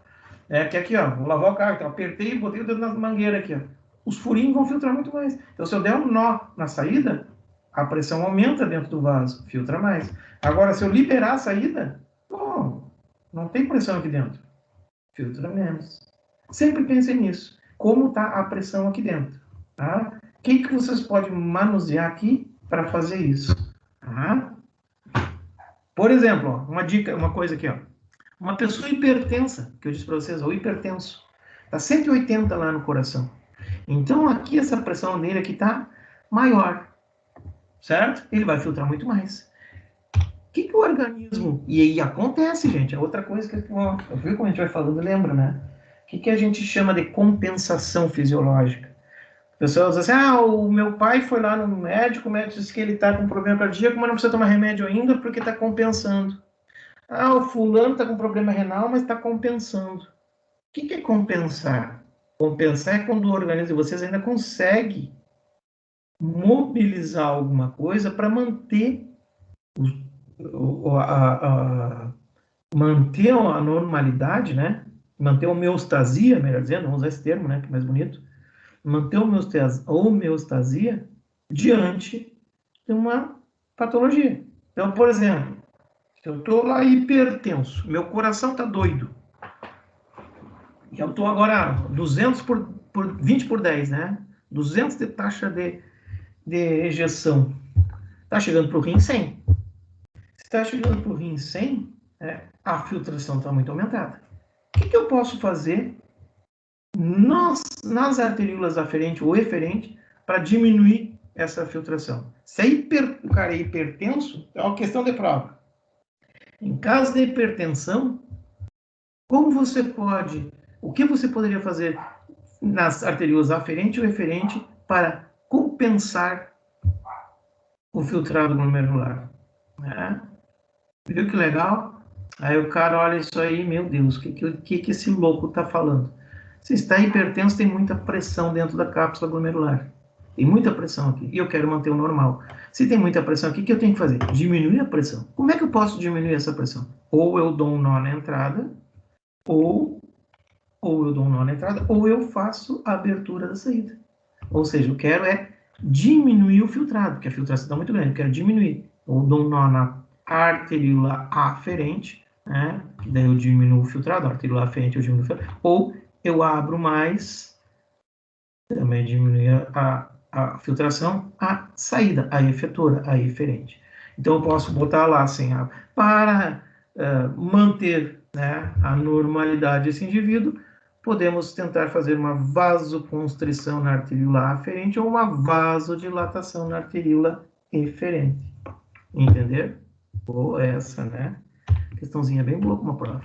Que aqui, ó, vou lavar o carro, então apertei e botei o dedo na mangueira aqui, ó. Os furinhos vão filtrar muito mais. Então, se eu der um nó na saída, a pressão aumenta dentro do vaso, filtra mais. Agora, se eu liberar a saída, pô, não tem pressão aqui dentro, filtra menos. Sempre pensem nisso. Como está a pressão aqui dentro? Tá? O que vocês podem manusear aqui para fazer isso? Tá? Por exemplo, ó, uma dica, uma coisa aqui, ó. Uma pessoa hipertensa, que eu disse para vocês, ou hipertenso, está 180 lá no coração. Então, aqui essa pressão dele aqui está maior, certo? Ele vai filtrar muito mais. O que o organismo... E aí acontece, gente, é outra coisa que... Eu vi como a gente vai falando, lembra, né? O que a gente chama de compensação fisiológica? Pessoas dizem assim, o meu pai foi lá no médico, o médico disse que ele está com problema cardíaco, mas não precisa tomar remédio ainda porque está compensando. O fulano está com problema renal, mas está compensando. O que é compensar? Compensar é quando o organismo de vocês ainda consegue mobilizar alguma coisa para manter manter a normalidade, né? Manter a homeostasia, melhor dizendo, vamos usar esse termo, né? Que é mais bonito. Manter a homeostasia diante de uma patologia. Então, por exemplo, se eu estou lá hipertenso, meu coração está doido, e eu estou agora 200 por 20 por 10, né? 200 de taxa de ejeção. Está chegando para o rim 100. Se está chegando para o rim 100, a filtração está muito aumentada. O que eu posso fazer nas arteríolas aferente ou eferente para diminuir essa filtração? Se o cara é hipertenso, é uma questão de prova. Em caso de hipertensão, o que você poderia fazer nas arteríolas aferente ou eferente para compensar o filtrado glomerular? Viu que legal? Aí o cara olha isso aí, meu Deus, o que esse louco está falando? Se está hipertenso, tem muita pressão dentro da cápsula glomerular. Tem muita pressão aqui. E eu quero manter o normal. Se tem muita pressão aqui, o que eu tenho que fazer? Diminuir a pressão. Como é que eu posso diminuir essa pressão? Ou eu dou um nó na entrada, ou eu dou um nó na entrada, ou eu faço a abertura da saída. Ou seja, eu quero diminuir o filtrado, porque a filtração está muito grande. Eu quero diminuir. Ou dou um nó na arteríola aferente, né? Daí eu diminuo o filtrado, a arteríola aferente eu diminuo o filtrado. Ou eu abro mais, também diminui a filtração, a saída, a efetora, a eferente. Então eu posso botar lá assim, para manter, né, a normalidade desse indivíduo, podemos tentar fazer uma vasoconstrição na arteríola aferente ou uma vasodilatação na arteríola eferente. Entender? Ou essa, né? Questãozinha bem boa com uma prova.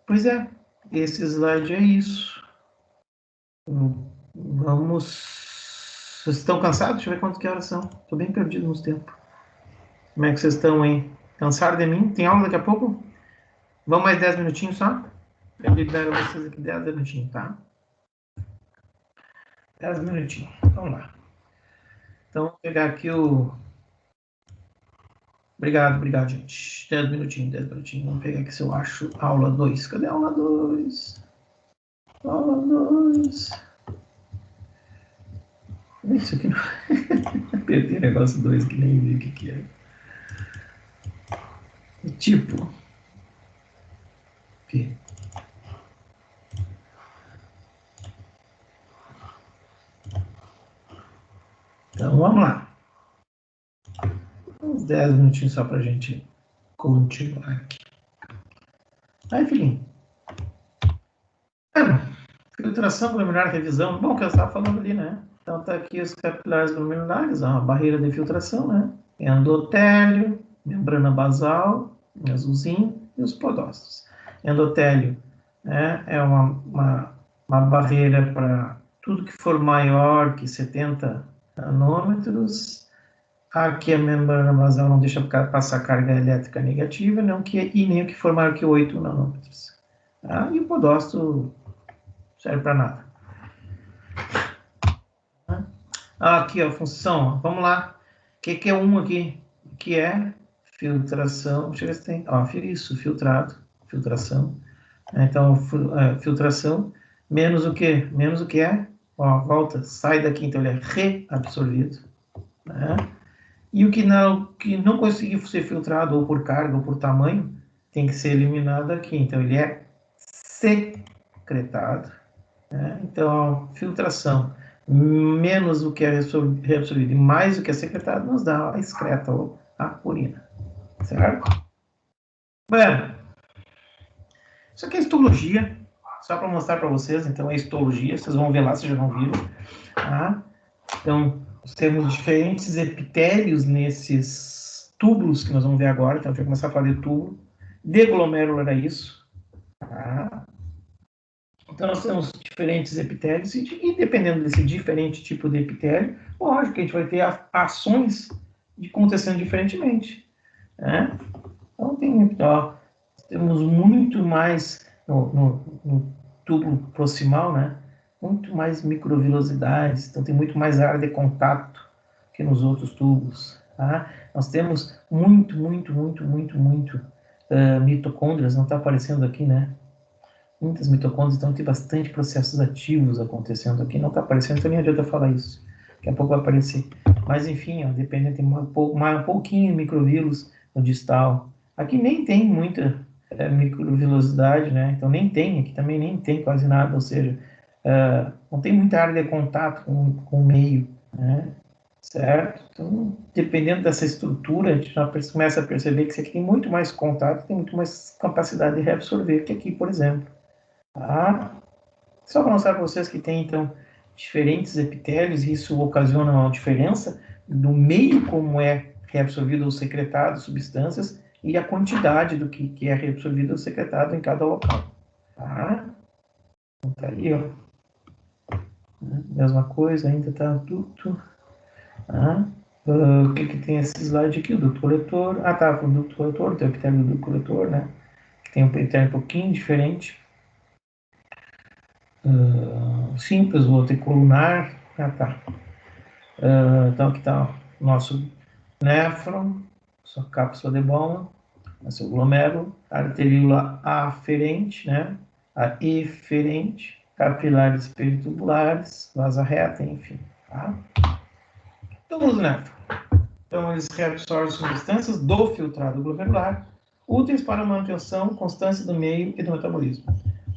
Pois é, esse slide é isso. Vamos... Vocês estão cansados? Deixa eu ver quantas que horas são. Estou bem perdido nos tempos. Como é que vocês estão, hein? Cansaram de mim? Tem aula daqui a pouco? Vamos mais 10 minutinhos só? Eu libero vocês aqui 10 minutinhos, tá? 10 minutinhos. Vamos lá. Então, vou pegar aqui o... Obrigado, gente. 10 minutinhos. Vamos pegar aqui se eu acho aula 2. Cadê a aula 2? Aula 2. Isso aqui não... Apertei negócio 2 que nem vi o que é. Tipo... Aqui. Então, vamos lá. Uns 10 minutinhos só para a gente continuar aqui. Aí, filhinho. Filtração glomerular, revisão. Bom, que eu estava falando ali, né? Então, tá aqui os capilares glomerulares, a barreira de filtração, né? Endotélio, membrana basal, azulzinho, e os podócitos. Endotélio, né? É uma barreira para tudo que for maior que 70 nanômetros. Aqui a membrana basal não deixa passar carga elétrica negativa, e nem o que for maior que 8 nanômetros. Tá? E o podócito serve para nada. Aqui, a função, vamos lá. O que é um aqui? Que é filtração, deixa eu ver se tem, ó, isso, filtração. Então, filtração, menos o quê? Menos o que é? Ó, volta, sai daqui, então ele é reabsorvido, né? E o que não conseguiu ser filtrado, ou por carga, ou por tamanho, tem que ser eliminado aqui. Então, ele é secretado, né? Então, ó, filtração, menos o que é reabsorvido e mais o que é secretado, nos dá a excreta, ou a urina, certo? Bueno, isso aqui é histologia, só para mostrar para vocês, então é histologia, vocês vão ver lá, vocês já não viram, tá? Então, nós temos diferentes epitélios nesses túbulos que nós vamos ver agora, então a gente vai começar a falar de túbulo. Deglomérulo era isso, tá? Então, nós temos diferentes epitélios e dependendo desse diferente tipo de epitélio, lógico que a gente vai ter ações acontecendo diferentemente, né? Então, temos muito mais no túbulo proximal, né? Muito mais microvilosidades, então tem muito mais área de contato que nos outros tubos, tá? Nós temos muito mitocôndrias, não está aparecendo aqui, né? Muitas mitocôndrias, então tem bastante processos ativos acontecendo aqui, não está aparecendo, então nem adianta falar isso. Daqui a pouco vai aparecer. Mas enfim, ó, dependendo, tem um pouquinho de microvírus no distal. Aqui nem tem muita microvilosidade, né? Então nem tem, aqui também nem tem quase nada, ou seja, não tem muita área de contato com o meio, né? Certo? Então, dependendo dessa estrutura, a gente já começa a perceber que isso aqui tem muito mais contato, tem muito mais capacidade de reabsorver que aqui, por exemplo. Tá? Só para mostrar para vocês que tem, então, diferentes epitélios, e isso ocasiona uma diferença do meio como é reabsorvido ou secretado substâncias e a quantidade do que é reabsorvido ou secretado em cada local. Tá? Então, tá aí, ó. Mesma coisa, ainda tá duto. Tá? O que tem esse slide aqui? O duto coletor. Ah, tá, o duto coletor, tem o epitélio do duto coletor, né? Que tem um epitélio um pouquinho diferente. Simples, o outro é colunar. Ah, tá. Então, aqui está o nosso néfron, sua cápsula de Bowman, seu glomérulo, arteríola aferente, né? A eferente, capilares peritubulares, vasa reta, enfim. Tá? Então, os néfron. Então, eles reabsorvem substâncias do filtrado glomerular, úteis para a manutenção constância do meio e do metabolismo.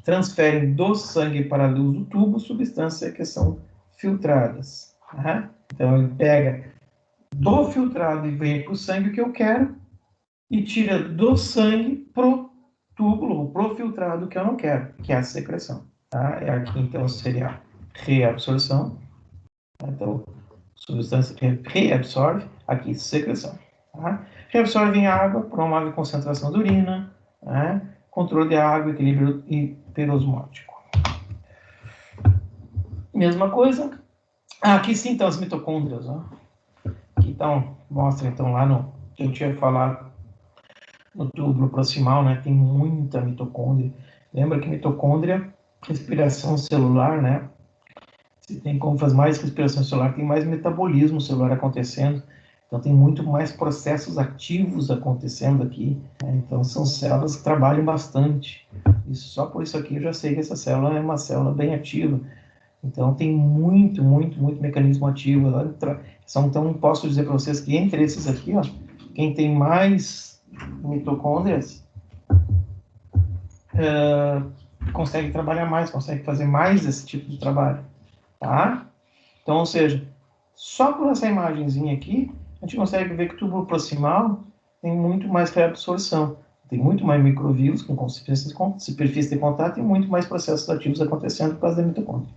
Transferem do sangue para a luz do tubo substâncias que são filtradas. Tá? Então, ele pega do filtrado e vem para o sangue o que eu quero e tira do sangue pro túbulo, ou pro filtrado que eu não quero, que é a secreção. Tá? Aqui, então, seria a reabsorção. Então, substância que reabsorve, aqui, secreção. Tá? Reabsorve em água, promove concentração de urina, tá? Controle de água, equilíbrio hiperosmótico. Mesma coisa. Aqui sim estão as mitocôndrias. Ó. Aqui então, mostra então lá no que eu tinha falado no túbulo proximal, né? Tem muita mitocôndria. Lembra que mitocôndria, respiração celular, né? Se tem como fazer mais respiração celular, tem mais metabolismo celular acontecendo. Então tem muito mais processos ativos acontecendo aqui. Né? Então são células que trabalham bastante. E só por isso aqui eu já sei que essa célula é uma célula bem ativa. Então tem muito mecanismo ativo. Então posso dizer para vocês que entre esses aqui, ó, quem tem mais mitocôndrias consegue trabalhar mais, consegue fazer mais esse tipo de trabalho. Tá? Então, ou seja, só por essa imagenzinha aqui, a gente consegue ver que o túbulo proximal tem muito mais reabsorção, tem muito mais microvírus com superfície de contato e muito mais processos ativos acontecendo por causa da mitocôndria.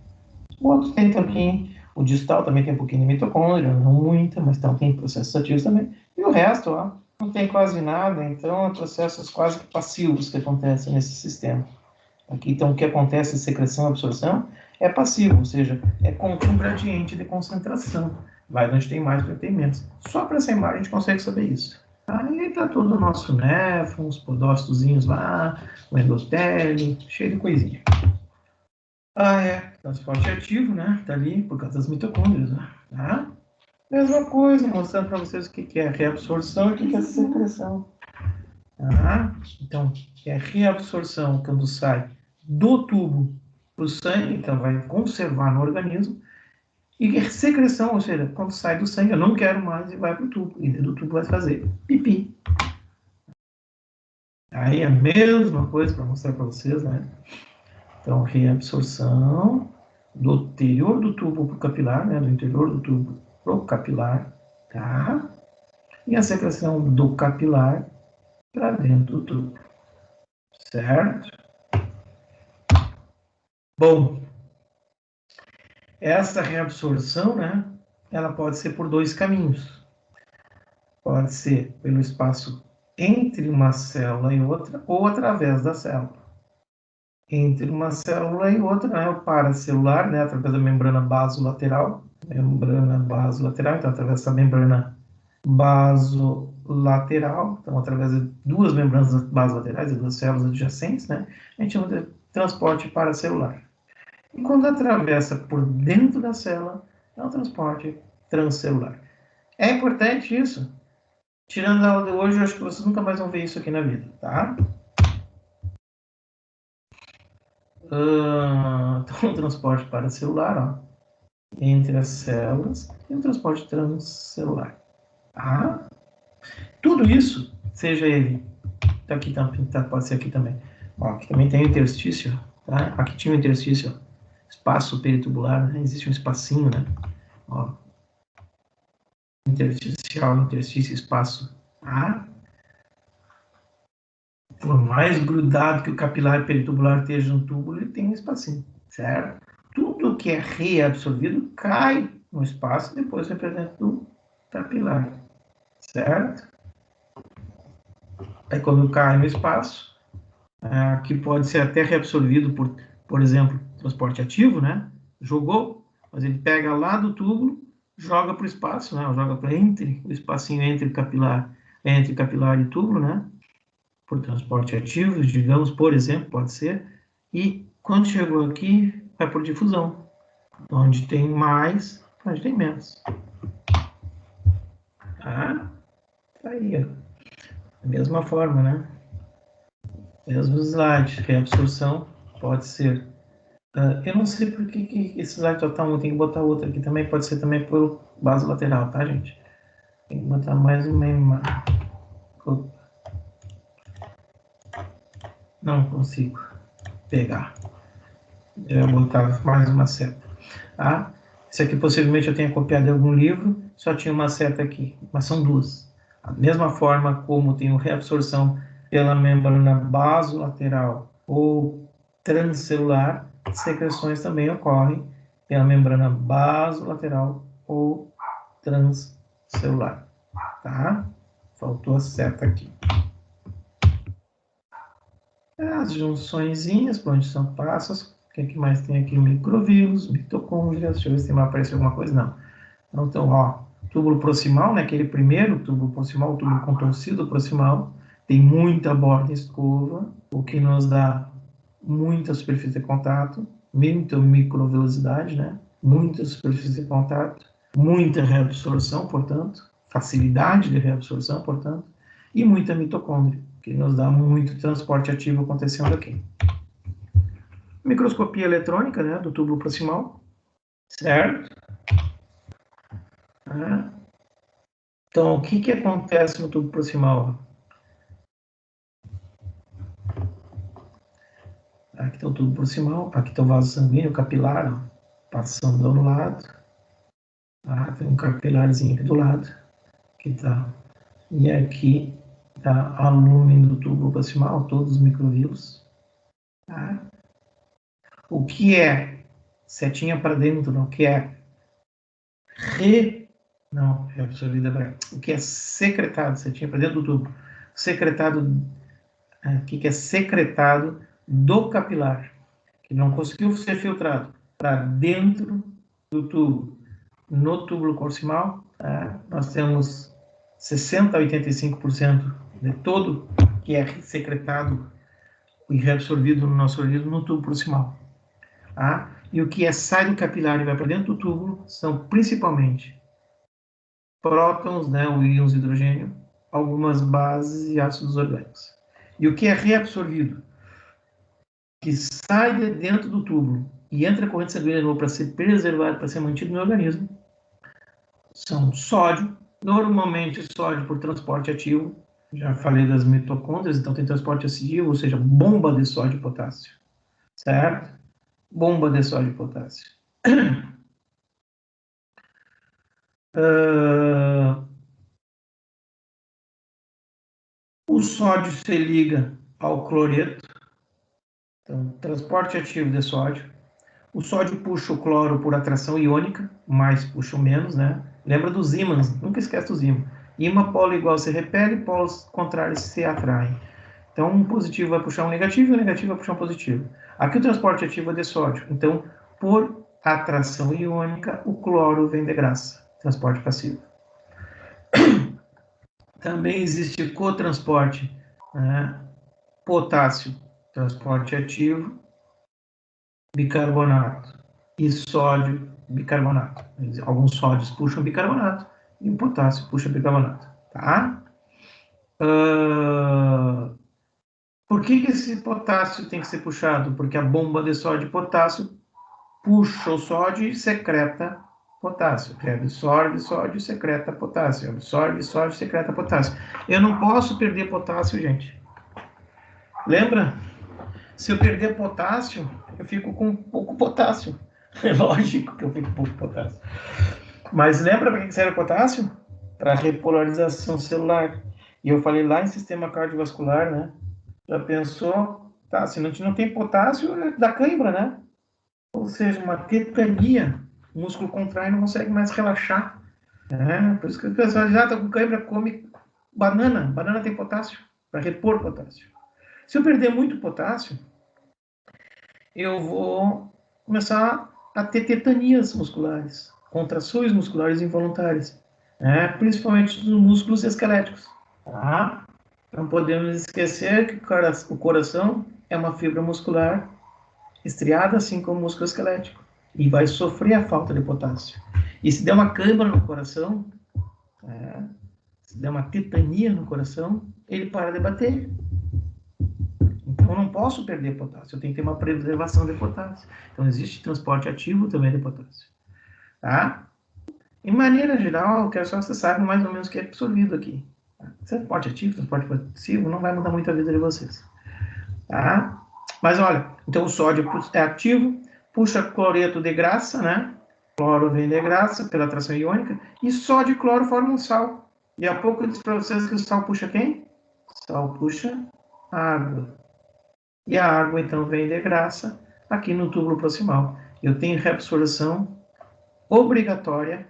O outro tem também, o distal também tem um pouquinho de mitocôndria, não muita, mas tem processos ativos também. E o resto, ó, não tem quase nada, então é processos quase passivos que acontecem nesse sistema. Aqui, então, o que acontece em secreção e absorção é passivo, ou seja, é com um gradiente de concentração. Vai onde tem mais, onde tem menos. Só para essa imagem a gente consegue saber isso. Aí está todo o nosso néfron, os podócitozinhos lá, o endotélio, cheio de coisinha. Transporte ativo, né? Tá ali por causa das mitocôndrias, né? Tá? Mesma coisa, mostrando para vocês o que é reabsorção e o que é secreção. Ah, então, é reabsorção quando sai do tubo para o sangue, então vai conservar no organismo. E secreção, ou seja, quando sai do sangue, eu não quero mais e vai para o tubo. E do tubo vai fazer pipi. Aí é a mesma coisa para mostrar para vocês, né? Então, reabsorção do interior do tubo para o capilar, né? Do interior do tubo para o capilar, tá? E a secreção do capilar para dentro do tubo, certo? Bom, essa reabsorção, né? Ela pode ser por dois caminhos. Pode ser pelo espaço entre uma célula e outra ou através da célula. Entre uma célula e outra, né, o paracelular, né, através da membrana basolateral, então através dessa membrana basolateral, então através de duas membranas basolaterais, de duas células adjacentes, né, a gente chama de transporte paracelular. E quando atravessa por dentro da célula, é um transporte transcelular. É importante isso. Tirando a aula de hoje, eu acho que vocês nunca mais vão ver isso aqui na vida, tá? Então, o transporte paracelular, ó, entre as células e o transporte transcelular. Tá? Tudo isso, seja ele, tá aqui, pode ser aqui também. Ó, aqui também tem o interstício, tá? Aqui tinha o interstício, espaço peritubular, né? Existe um espacinho, né? Ó, intersticial, interstício, espaço. Tá? Por mais grudado que o capilar peritubular esteja no túbulo, ele tem um espacinho, certo? Tudo que é reabsorvido cai no espaço e depois vai para dentro do capilar, certo? Aí quando cai no espaço, que pode ser até reabsorvido por exemplo, transporte ativo, né? Jogou, mas ele pega lá do túbulo, joga para o espaço, né? Joga para entre o espacinho entre capilar e túbulo, né? Por transporte ativo, digamos, por exemplo, pode ser. E quando chegou aqui, vai por difusão, onde tem mais, onde tem menos. Tá aí, ó. Da mesma forma, né? Mesmo slide, reabsorção pode ser. Eu não sei por que esse slide só tá um, tem que botar outro aqui também, pode ser também por base lateral, tá, gente? Tem que botar mais uma imagem. Não consigo pegar. Eu vou botar mais uma seta. Tá? Esse aqui possivelmente eu tenha copiado de algum livro, só tinha uma seta aqui, mas são duas. Da mesma forma como tem reabsorção pela membrana basolateral ou transcelular, secreções também ocorrem pela membrana basolateral ou transcelular. Tá? Faltou a seta aqui. As junçõezinhas, por onde são passas, o que mais tem aqui? Microvírulos, mitocôndrias, deixa eu ver se vai aparecer alguma coisa, não. Então, ó, túbulo proximal, né, aquele primeiro túbulo proximal, o túbulo contorcido proximal, tem muita borda escova, o que nos dá muita superfície de contato, muita microvelocidade, né, muita superfície de contato, muita reabsorção, portanto, facilidade de reabsorção, portanto, e muita mitocôndria, que nos dá muito transporte ativo acontecendo aqui. Microscopia eletrônica, né, do túbulo proximal, certo? Então, o que acontece no tubo proximal? Aqui está o tubo proximal, aqui está o vaso sanguíneo capilar, ó, passando ao lado. Tem um capilarzinho aqui do lado, que tá. E aqui está a lumen do tubo proximal, todos os microvírulos. Tá? O que é setinha para dentro, não? O que é não, é absorvida para. O que é secretado, setinha para dentro do tubo. Secretado, o que é secretado do capilar, que não conseguiu ser filtrado para dentro do tubo. No túbulo proximal, nós temos 60% a 85% de todo que é secretado e reabsorvido no nosso organismo no tubo proximal. Tá? E o que sai do capilar e vai para dentro do túbulo são principalmente prótons, né, ou íons de hidrogênio, algumas bases e ácidos orgânicos. E o que é reabsorvido? Que sai de dentro do túbulo e entra a corrente sanguínea de novo para ser preservado, para ser mantido no organismo, são sódio, normalmente sódio por transporte ativo. Já falei das mitocôndrias, então tem transporte ativo, ou seja, bomba de sódio e potássio, certo? Bomba de sódio e potássio. O sódio se liga ao cloreto, então, transporte ativo de sódio. O sódio puxa o cloro por atração iônica, mais puxa o menos, né? Lembra dos ímãs, nunca esquece dos ímãs. Ímã polo igual se repele, polos contrários se atraem. Então, um positivo vai puxar um negativo e o negativo vai puxar um positivo. Aqui o transporte ativo é de sódio. Então, por atração iônica, o cloro vem de graça, transporte passivo. Também existe cotransporte, né? Potássio, transporte ativo, bicarbonato e sódio, bicarbonato. Alguns sódios puxam bicarbonato e o potássio puxa bicarbonato, tá? Por que esse potássio tem que ser puxado? Porque a bomba de sódio e potássio puxa o sódio e secreta potássio. Que absorve sódio e secreta potássio. Absorve sódio e secreta potássio. Eu não posso perder potássio, gente. Lembra? Se eu perder potássio, eu fico com pouco potássio. É lógico que eu fico com pouco potássio. Mas lembra para que serve o potássio? Para repolarização celular. E eu falei lá em sistema cardiovascular, né? Já pensou? Tá, se não tem potássio, dá cãibra, né? Ou seja, uma tetania. O músculo contrai e não consegue mais relaxar. Por isso que o pessoal já está com cãibra, come banana. Banana tem potássio, para repor potássio. Se eu perder muito potássio, eu vou começar a ter tetanias musculares, contrações musculares involuntárias, principalmente nos músculos esqueléticos. Tá? Não podemos esquecer que o coração é uma fibra muscular estriada, assim como o músculo esquelético, e vai sofrer a falta de potássio. E se der uma câimbra no coração, se der uma tetania no coração, ele para de bater. Então, eu não posso perder potássio, eu tenho que ter uma preservação de potássio. Então, existe transporte ativo também de potássio. Tá? Em maneira geral, eu quero só que você saiba mais ou menos o que é absorvido aqui. Transporte ativo, transporte passivo, não vai mudar muito a vida de vocês. Tá? Mas olha, então o sódio é ativo, puxa cloreto de graça, né? Cloro vem de graça pela atração iônica, e sódio e cloro formam sal. E há pouco eu disse para vocês que o sal puxa quem? O sal puxa água. E a água, então, vem de graça aqui no túbulo proximal. Eu tenho reabsorção obrigatória,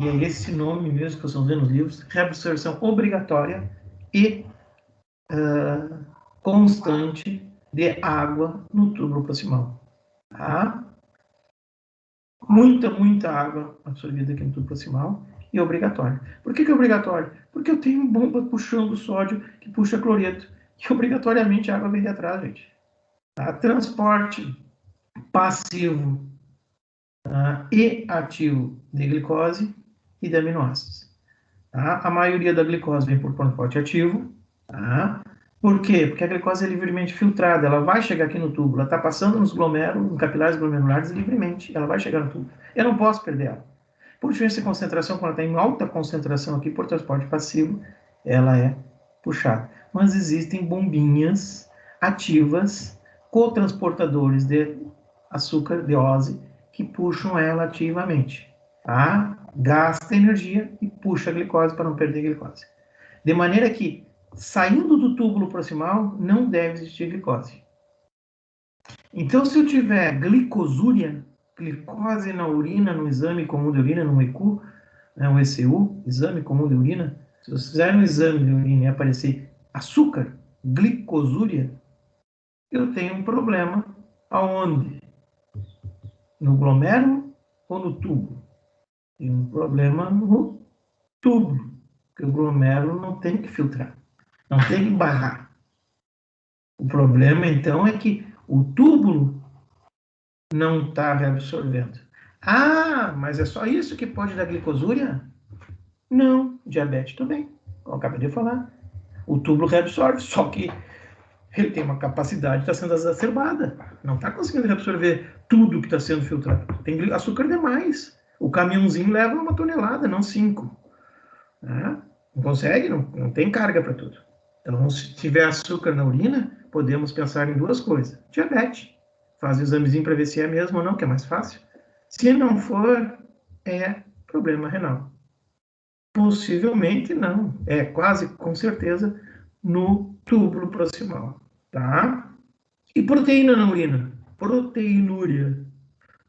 e é esse nome mesmo que vocês estão vendo nos livros, reabsorção obrigatória e constante de água no túbulo proximal. Tá? Muita água absorvida aqui no túbulo proximal e obrigatória. Por que é obrigatório? Porque eu tenho bomba puxando sódio que puxa cloreto. E obrigatoriamente a água vem de atrás, gente. Tá? Transporte passivo e ativo de glicose e de aminoácidos. Tá? A maioria da glicose vem por transporte ativo. Tá? Por quê? Porque a glicose é livremente filtrada, ela vai chegar aqui no tubo, ela está passando nos glomérulos, nos capilares glomerulares livremente, ela vai chegar no tubo. Eu não posso perder ela. Por diferença de concentração, quando ela está em alta concentração aqui por transporte passivo, ela é puxada. Mas existem bombinhas ativas, cotransportadores de açúcar, de ose, que puxam ela ativamente. Tá? Gasta energia e puxa a glicose para não perder a glicose. De maneira que, saindo do túbulo proximal, não deve existir glicose. Então, se eu tiver glicosúria, glicose na urina, no exame comum de urina, no ECU, um ECU, exame comum de urina, se vocês fizerem um exame de urina e aparecer açúcar, glicosúria, eu tenho um problema aonde? No glomérulo ou no tubo? Tem um problema no tubo, porque o glomérulo não tem que filtrar, não tem que barrar. O problema, então, é que o túbulo não está reabsorvendo. Ah, mas é só isso que pode dar glicosúria? Não, diabetes também, como eu acabei de falar. O túbulo reabsorve, só que ele tem uma capacidade que está sendo exacerbada. Não está conseguindo reabsorver tudo que está sendo filtrado. Tem açúcar demais. O caminhãozinho leva 1 tonelada, não 5. Não consegue, não tem carga para tudo. Então, se tiver açúcar na urina, podemos pensar em 2 coisas. Diabetes. Faz o examezinho para ver se é mesmo ou não, que é mais fácil. Se não for, é problema renal. Possivelmente não. É quase com certeza no túbulo proximal. Tá? E proteína na urina? Proteinúria.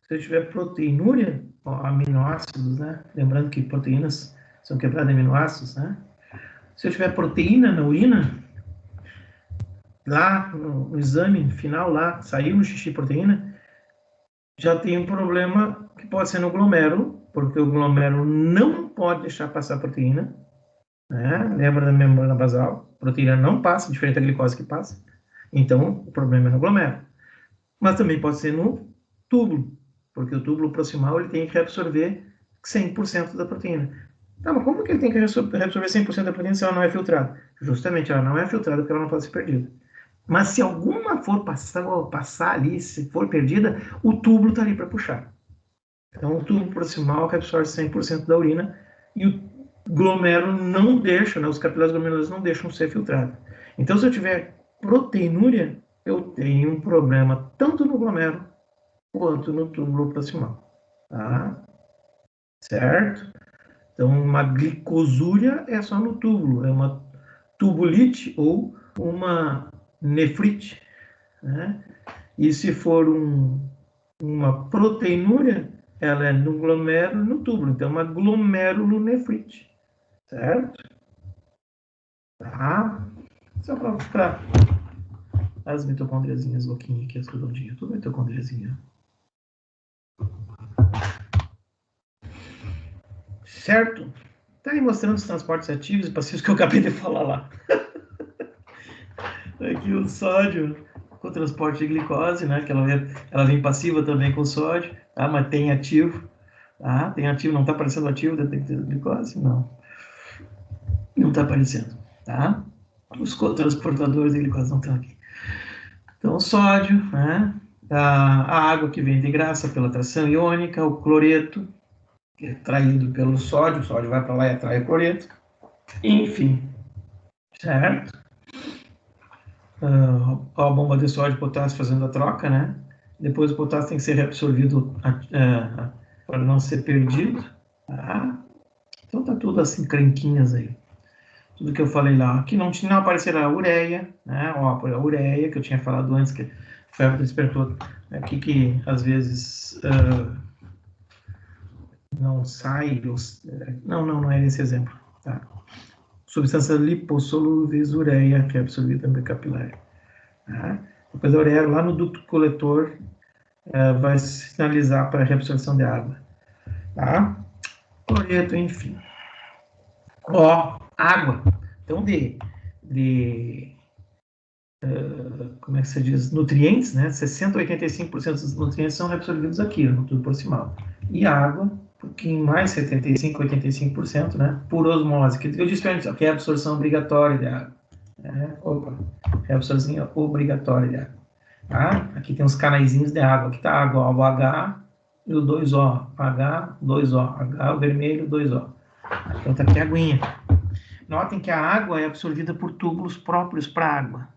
Se eu tiver proteinúria, ó, aminoácidos, né? Lembrando que proteínas são quebradas em aminoácidos, né? Se eu tiver proteína na urina, lá no exame final, lá, saiu no xixi proteína, já tem um problema que pode ser no glomérulo, porque o glomérulo não pode deixar passar proteína, né? Lembra da membrana basal? Proteína não passa, diferente da glicose que passa. Então, o problema é no glomérulo. Mas também pode ser no túbulo, porque o túbulo proximal ele tem que reabsorver 100% da proteína. Tá, mas como que ele tem que reabsorver 100% da proteína se ela não é filtrada? Justamente, ela não é filtrada porque ela não pode ser perdida. Mas se alguma for passar ali, se for perdida, o túbulo está ali para puxar. Então, o túbulo proximal reabsorve 100% da urina e o glomérulo não deixa, né, os capilares glomerulares não deixam ser filtrados. Então, se eu tiver proteinúria, eu tenho um problema tanto no glomérulo quanto no túbulo proximal. Tá? Certo? Então, uma glicosúria é só no túbulo, é uma tubulite ou uma nefrite. Né? E se for uma proteinúria, ela é no glomérulo e no túbulo. Então, uma glomerulonefrite. Certo? Tá? Só para as mitocondriazinhas louquinhas aqui, as redondinhas. Tudo mitocondriazinha. Certo? Tá aí mostrando os transportes ativos e passivos que eu acabei de falar lá. Aqui o sódio com o transporte de glicose, né? Que ela vem passiva também com sódio, tá? Mas tem ativo. Tá? Tem ativo, não está aparecendo ativo da glicose? Não. Não está aparecendo. Tá? Os transportadores de glicose não estão aqui. Então, o sódio, né? A água que vem de graça pela tração iônica, o cloreto, que é traído pelo sódio, o sódio vai para lá e atrai o cloreto. Enfim, certo? A bomba de sódio e potássio fazendo a troca, né? Depois o potássio tem que ser reabsorvido para não ser perdido. Tá? Então tá tudo assim, crenquinhas aí. Tudo que eu falei lá. Aqui não aparecerá a ureia, né? Ó, a ureia que eu tinha falado antes, que foi a que despertou aqui, que às vezes não sai. Não é esse exemplo. Tá? Substância lipossolúveis, ureia, que é absorvida no capilar. Tá? Depois a ureia, lá no ducto coletor, vai sinalizar para a reabsorção de água. Tá? Cloreto, enfim. Ó, água. Então, como é que se diz? Nutrientes, né? 60 a 85% dos nutrientes são reabsorvidos aqui, no tubo proximal. E água, um pouquinho mais, 75 a 85%, né? Por osmose. Que eu disse antes, que é a absorção obrigatória de água. Opa, é a absorção obrigatória de água. Tá? Aqui tem uns canaizinhos de água. Aqui tá a água, o H e o 2O. H, 2O. H, o vermelho, 2O. Então tá aqui a aguinha. Notem que a água é absorvida por túbulos próprios para a água.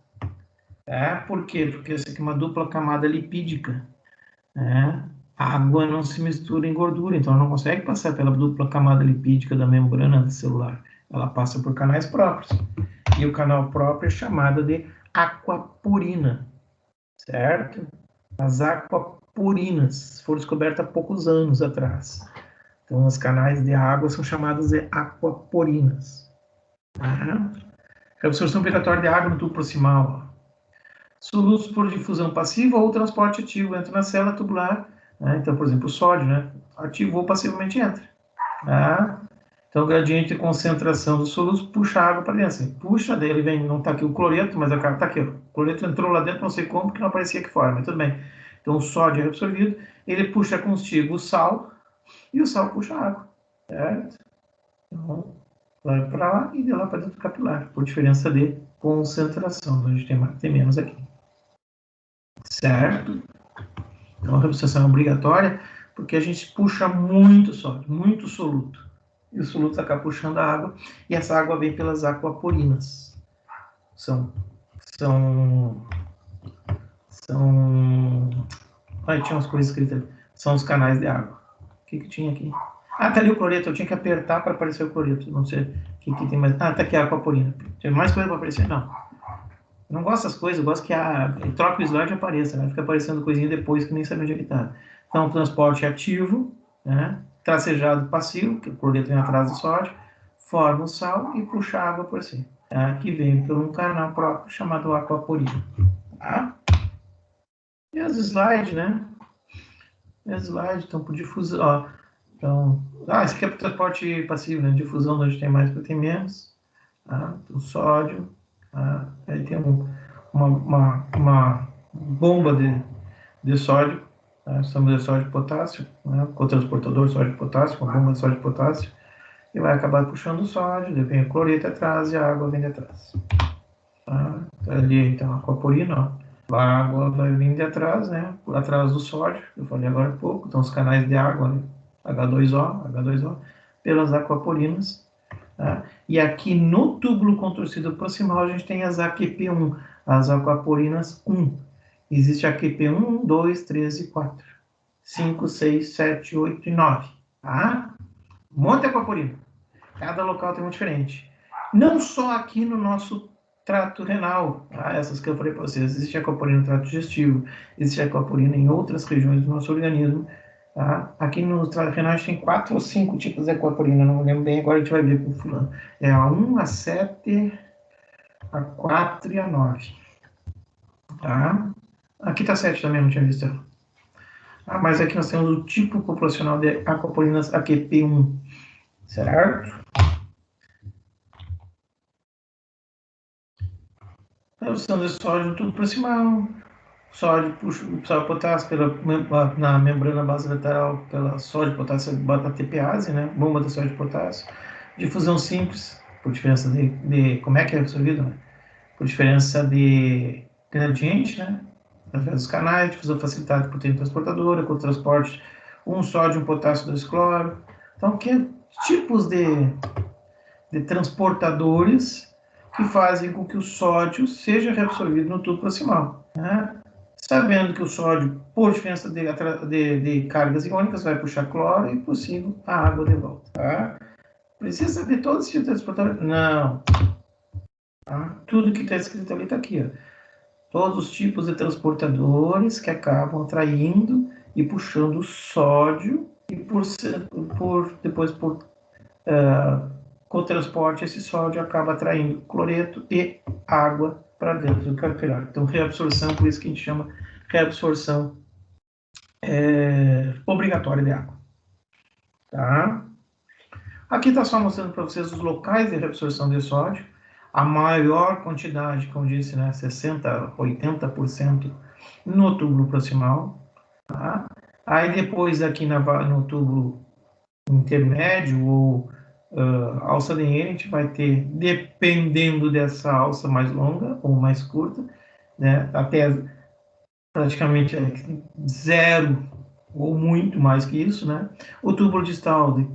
Por quê? Porque essa aqui é uma dupla camada lipídica. A água não se mistura em gordura, então ela não consegue passar pela dupla camada lipídica da membrana celular. Ela passa por canais próprios. E o canal próprio é chamado de aquaporina. Certo? As aquaporinas foram descobertas há poucos anos atrás. Então, os canais de água são chamados de aquaporinas. Absorção obrigatória de água no tubo proximal. Solutos por difusão passiva ou transporte ativo entra na célula tubular. Então, por exemplo, o sódio, né? Ativo ou passivamente entra. Então, o gradiente de concentração dos solutos puxa a água para dentro. Assim, puxa, daí ele vem, não está aqui o cloreto, mas está aqui. O cloreto entrou lá dentro, não sei como, porque não aparecia aqui fora, mas tudo bem. Então, o sódio é absorvido, ele puxa consigo o sal, e o sal puxa a água. Certo? Então, vai para lá e de lá para dentro do capilar, por diferença de concentração. Então, a gente tem mais, tem menos aqui. Certo? Então, a reabsorção é obrigatória porque a gente puxa muito sódio, muito soluto. E o soluto acaba puxando a água, e essa água vem pelas aquaporinas. São. Ai, tinha umas coisas escritas ali. São os canais de água. O que tinha aqui? Ah, tá ali o cloreto. Eu tinha que apertar para aparecer o cloreto. Não sei o que tem mais. Ah, tá aqui a aquaporina. Tem mais coisa para aparecer? Não. Eu não gosto dessas coisas. Eu gosto que troca o slide e apareça. Né? Fica aparecendo coisinha depois que nem sabe onde é que tá. Então, transporte ativo, né? Tracejado passivo, que o cloreto vem atrás do sódio, forma o sal e puxa a água por si. Tá? Que vem por um canal próprio chamado aquaporina. Tá? E as slides, né? Slide, então por difusão. Ó, então, esse aqui é para transporte passivo, né? Difusão, onde tem mais, tem menos. Tá? O sódio. Tá? Aí tem uma bomba de sódio. Tá? Estamos de sódio e potássio. Né? Com o transportador sódio e potássio, uma bomba de sódio e potássio. E vai acabar puxando o sódio, daí vem o cloreto atrás e a água vem de atrás. Tá? Ali, então, a aquaporina, ó. A água vai vir de atrás, né? Por atrás do sódio, eu falei agora há pouco, então os canais de água, né? H2O, pelas aquaporinas. Tá? E aqui no túbulo contorcido proximal a gente tem as AQP1, as aquaporinas 1. Existe AQP1, 2, 3 e 4. 5, 6, 7, 8 e 9. Tá? Um monte de aquaporina. Cada local tem um diferente. Não só aqui no nosso trato renal, tá? Essas que eu falei para vocês, existe aquaporina no trato digestivo, existe aquaporina em outras regiões do nosso organismo, tá? Aqui no trato renal a gente tem 4 ou 5 tipos de aquaporina, não me lembro bem, agora a gente vai ver com o fulano. É a 1, a 7, a 4 e a 9, tá? Aqui tá 7 também, não tinha visto ela. Mas aqui nós temos o tipo populacional de aquaporinas AQP1, certo? Redução de sódio tudo proximal, sódio, puxa, sódio potássio na membrana basolateral pela sódio potássio bota TPase, né? Bomba de sódio potássio. Difusão simples, por diferença de como é que é absorvido, né? Por diferença de gradiente, né? Através dos canais, difusão facilitada por proteína transportadora, com transporte um sódio, um potássio, 2 cloro. Então, que tipos de transportadores que fazem com que o sódio seja reabsorvido no tubo proximal. Né? Sabendo que o sódio, por diferença de cargas iônicas, vai puxar cloro e possível a água de volta. Tá? Precisa saber todos os tipos de transportadores? Não. Tá? Tudo que está escrito ali está aqui. Ó. Todos os tipos de transportadores que acabam atraindo e puxando o sódio e depois por com o transporte, esse sódio acaba atraindo cloreto e água para dentro do capilar. Então, reabsorção, por isso que a gente chama reabsorção obrigatória de água. Tá? Aqui está só mostrando para vocês os locais de reabsorção de sódio. A maior quantidade, como disse, né, 60%, 80% no túbulo proximal. Tá? Aí depois aqui no túbulo intermédio ou alça de Henry, a gente vai ter, dependendo dessa alça mais longa ou mais curta, né, até praticamente zero ou muito mais que isso, né? O túbulo distal de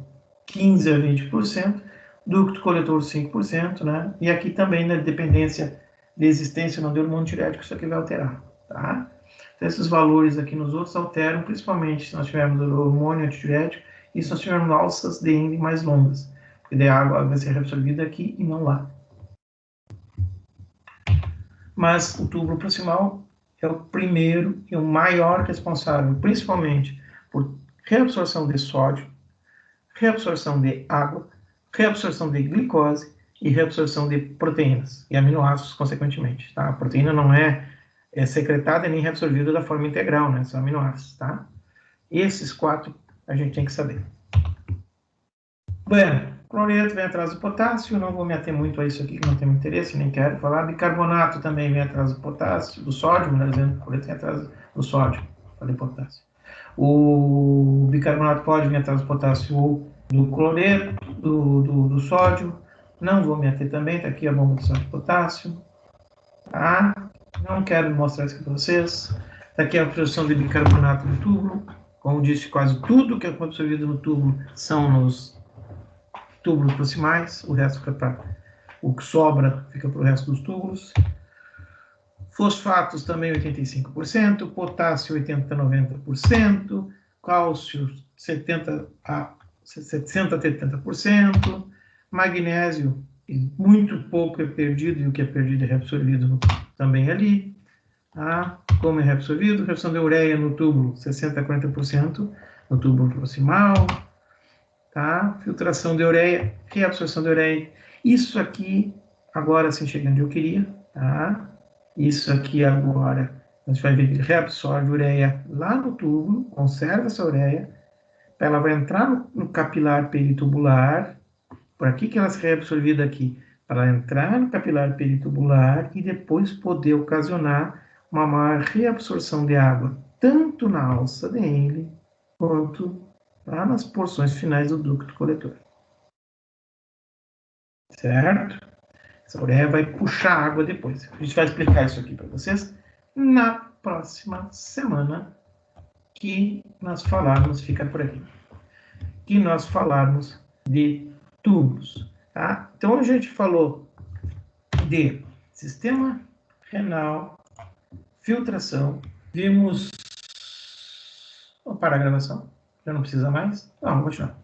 15 a 20%, ducto coletor 5%, né? E aqui também na dependência de existência ou não de hormônio tireoide, isso aqui vai alterar, tá? Então, esses valores aqui nos outros alteram, principalmente se nós tivermos hormônio antidiurético e se nós tivermos alças de Henry mais longas, porque daí a água vai ser reabsorvida aqui e não lá. Mas o túbulo proximal é o primeiro e o maior responsável, principalmente por reabsorção de sódio, reabsorção de água, reabsorção de glicose e reabsorção de proteínas e aminoácidos, consequentemente. Tá? A proteína não é secretada nem reabsorvida da forma integral, né? São aminoácidos. Tá? Esses 4 a gente tem que saber. Bueno, cloreto vem atrás do potássio, não vou me ater muito a isso aqui, que não tem interesse, nem quero falar. Bicarbonato também vem atrás do potássio, do sódio, melhor dizendo, cloreto vem atrás do sódio, falei potássio. O bicarbonato pode vir atrás do potássio ou do cloreto, do sódio. Não vou me ater também, está aqui a bomba de sódio e potássio. Tá? Não quero mostrar isso aqui para vocês. Está aqui a absorção de bicarbonato no túbulo. Como disse, quase tudo que é absorvido no túbulo são nos túbulos proximais. O resto fica para... O que sobra fica para o resto dos túbulos. Fosfatos também 85%, potássio 80 a 90%, cálcio 70 a 70%, magnésio muito pouco é perdido e o que é perdido é reabsorvido também ali. Tá? Como é reabsorvido? Reabsorção de ureia no túbulo 60 a 40% no túbulo proximal. Tá? Filtração de ureia, reabsorção de ureia. Isso aqui, agora sim, chegando onde eu queria. Tá? Isso aqui agora, a gente vai ver que ele reabsorve ureia lá no túbulo, conserva essa ureia, ela vai entrar no capilar peritubular. Por aqui que ela é reabsorvida aqui, para entrar no capilar peritubular e depois poder ocasionar uma maior reabsorção de água, tanto na alça de Henle, quanto lá nas porções finais do ducto coletor. Certo? Essa ureia vai puxar água depois. A gente vai explicar isso aqui para vocês na próxima semana que nós falarmos, fica por aqui, que nós falarmos de tubos. Tá? Então a gente falou de sistema renal, filtração, vimos... Vou parar a gravação, já não precisa mais? Não, vou continuar.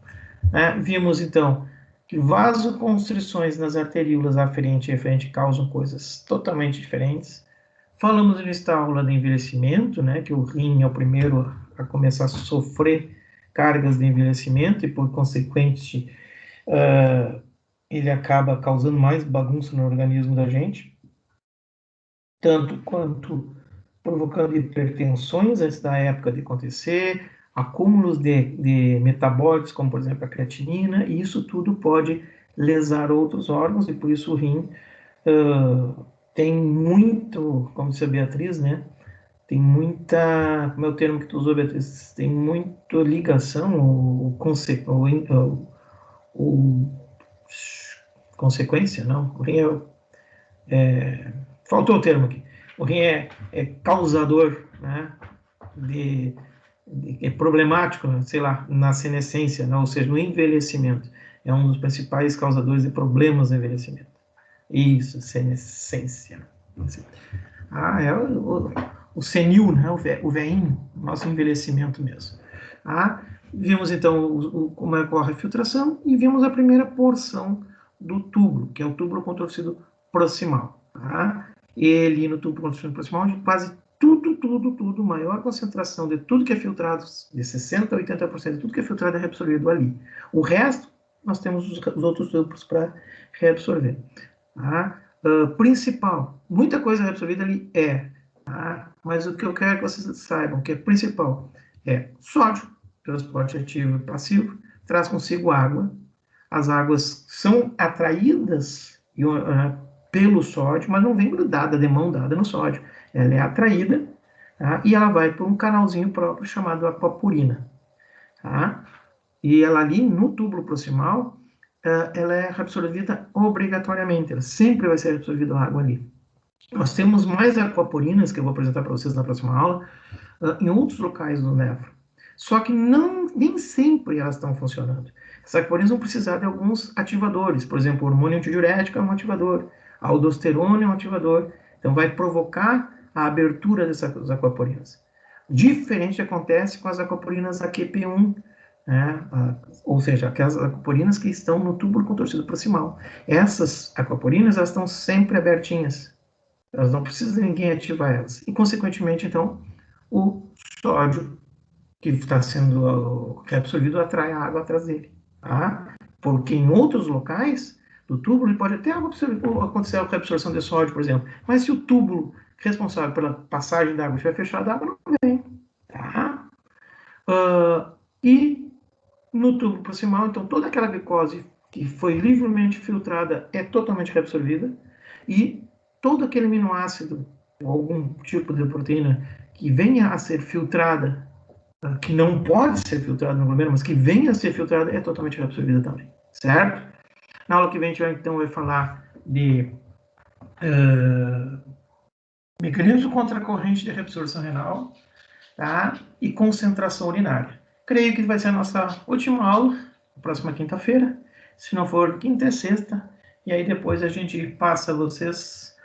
Vimos então que vasoconstrições nas arteríolas aferente e referente causam coisas totalmente diferentes. Falamos nesta aula de envelhecimento, né, que o rim é o primeiro a começar a sofrer cargas de envelhecimento e, por consequente, ele acaba causando mais bagunça no organismo da gente, tanto quanto provocando hipertensões antes da época de acontecer, acúmulos de metabólitos, como por exemplo a creatinina, e isso tudo pode lesar outros órgãos, e por isso o rim tem muito, como disse a Beatriz, né? Tem muita, como é o termo que tu usou, Beatriz? Tem muita ligação, consequência, não? O rim faltou o termo aqui. O rim é causador, né? É problemático, sei lá, na senescência, né? Ou seja, no envelhecimento. É um dos principais causadores de problemas no envelhecimento. Isso, senescência. É o senil, né? O veinho, nosso envelhecimento mesmo. Vimos então como ocorre a filtração e vimos a primeira porção do túbulo, que é o túbulo contorcido proximal. Ele no túbulo contorcido proximal, de quase tudo, maior concentração de tudo que é filtrado, de 60% a 80% de tudo que é filtrado é reabsorvido ali. O resto, nós temos os outros tubos para reabsorver. Principal, muita coisa reabsorvida ali mas o que eu quero que vocês saibam, que é principal, é sódio, transporte ativo e passivo, traz consigo água, as águas são atraídas pelo sódio, mas não vem grudada, de mão dada no sódio, ela é atraída, e ela vai por um canalzinho próprio chamado aquaporina, e ela ali no túbulo proximal, ela é reabsorvida obrigatoriamente, ela sempre vai ser reabsorvida a água ali. Nós temos mais aquaporinas, que eu vou apresentar para vocês na próxima aula, em outros locais do néfron. Só que nem sempre elas estão funcionando. Essas aquaporinas vão precisar de alguns ativadores. Por exemplo, o hormônio antidiurético é um ativador. A aldosterona é um ativador. Então, vai provocar a abertura dessas aquaporinas. Diferente acontece com as aquaporinas AQP1, ou seja, aquelas aquaporinas que estão no túbulo contorcido proximal. Essas aquaporinas, elas estão sempre abertinhas. Elas não precisam de ninguém ativar elas. E, consequentemente, então, o sódio que está sendo reabsorvido atrai a água atrás dele. Porque em outros locais do túbulo pode até acontecer a reabsorção de sódio, por exemplo. Mas se o túbulo responsável pela passagem da água estiver fechado, a água não vem. E no túbulo proximal, então, toda aquela glicose que foi livremente filtrada é totalmente reabsorvida e todo aquele aminoácido ou algum tipo de proteína que venha a ser filtrada que não pode ser filtrado no glomérulo, mas que venha a ser filtrado, é totalmente reabsorvida também, certo? Na aula que vem a gente vai falar de mecanismo contra a corrente de reabsorção renal, tá? E concentração urinária. Creio que vai ser a nossa última aula, próxima quinta-feira. Se não for quinta, é sexta. E aí depois a gente passa a vocês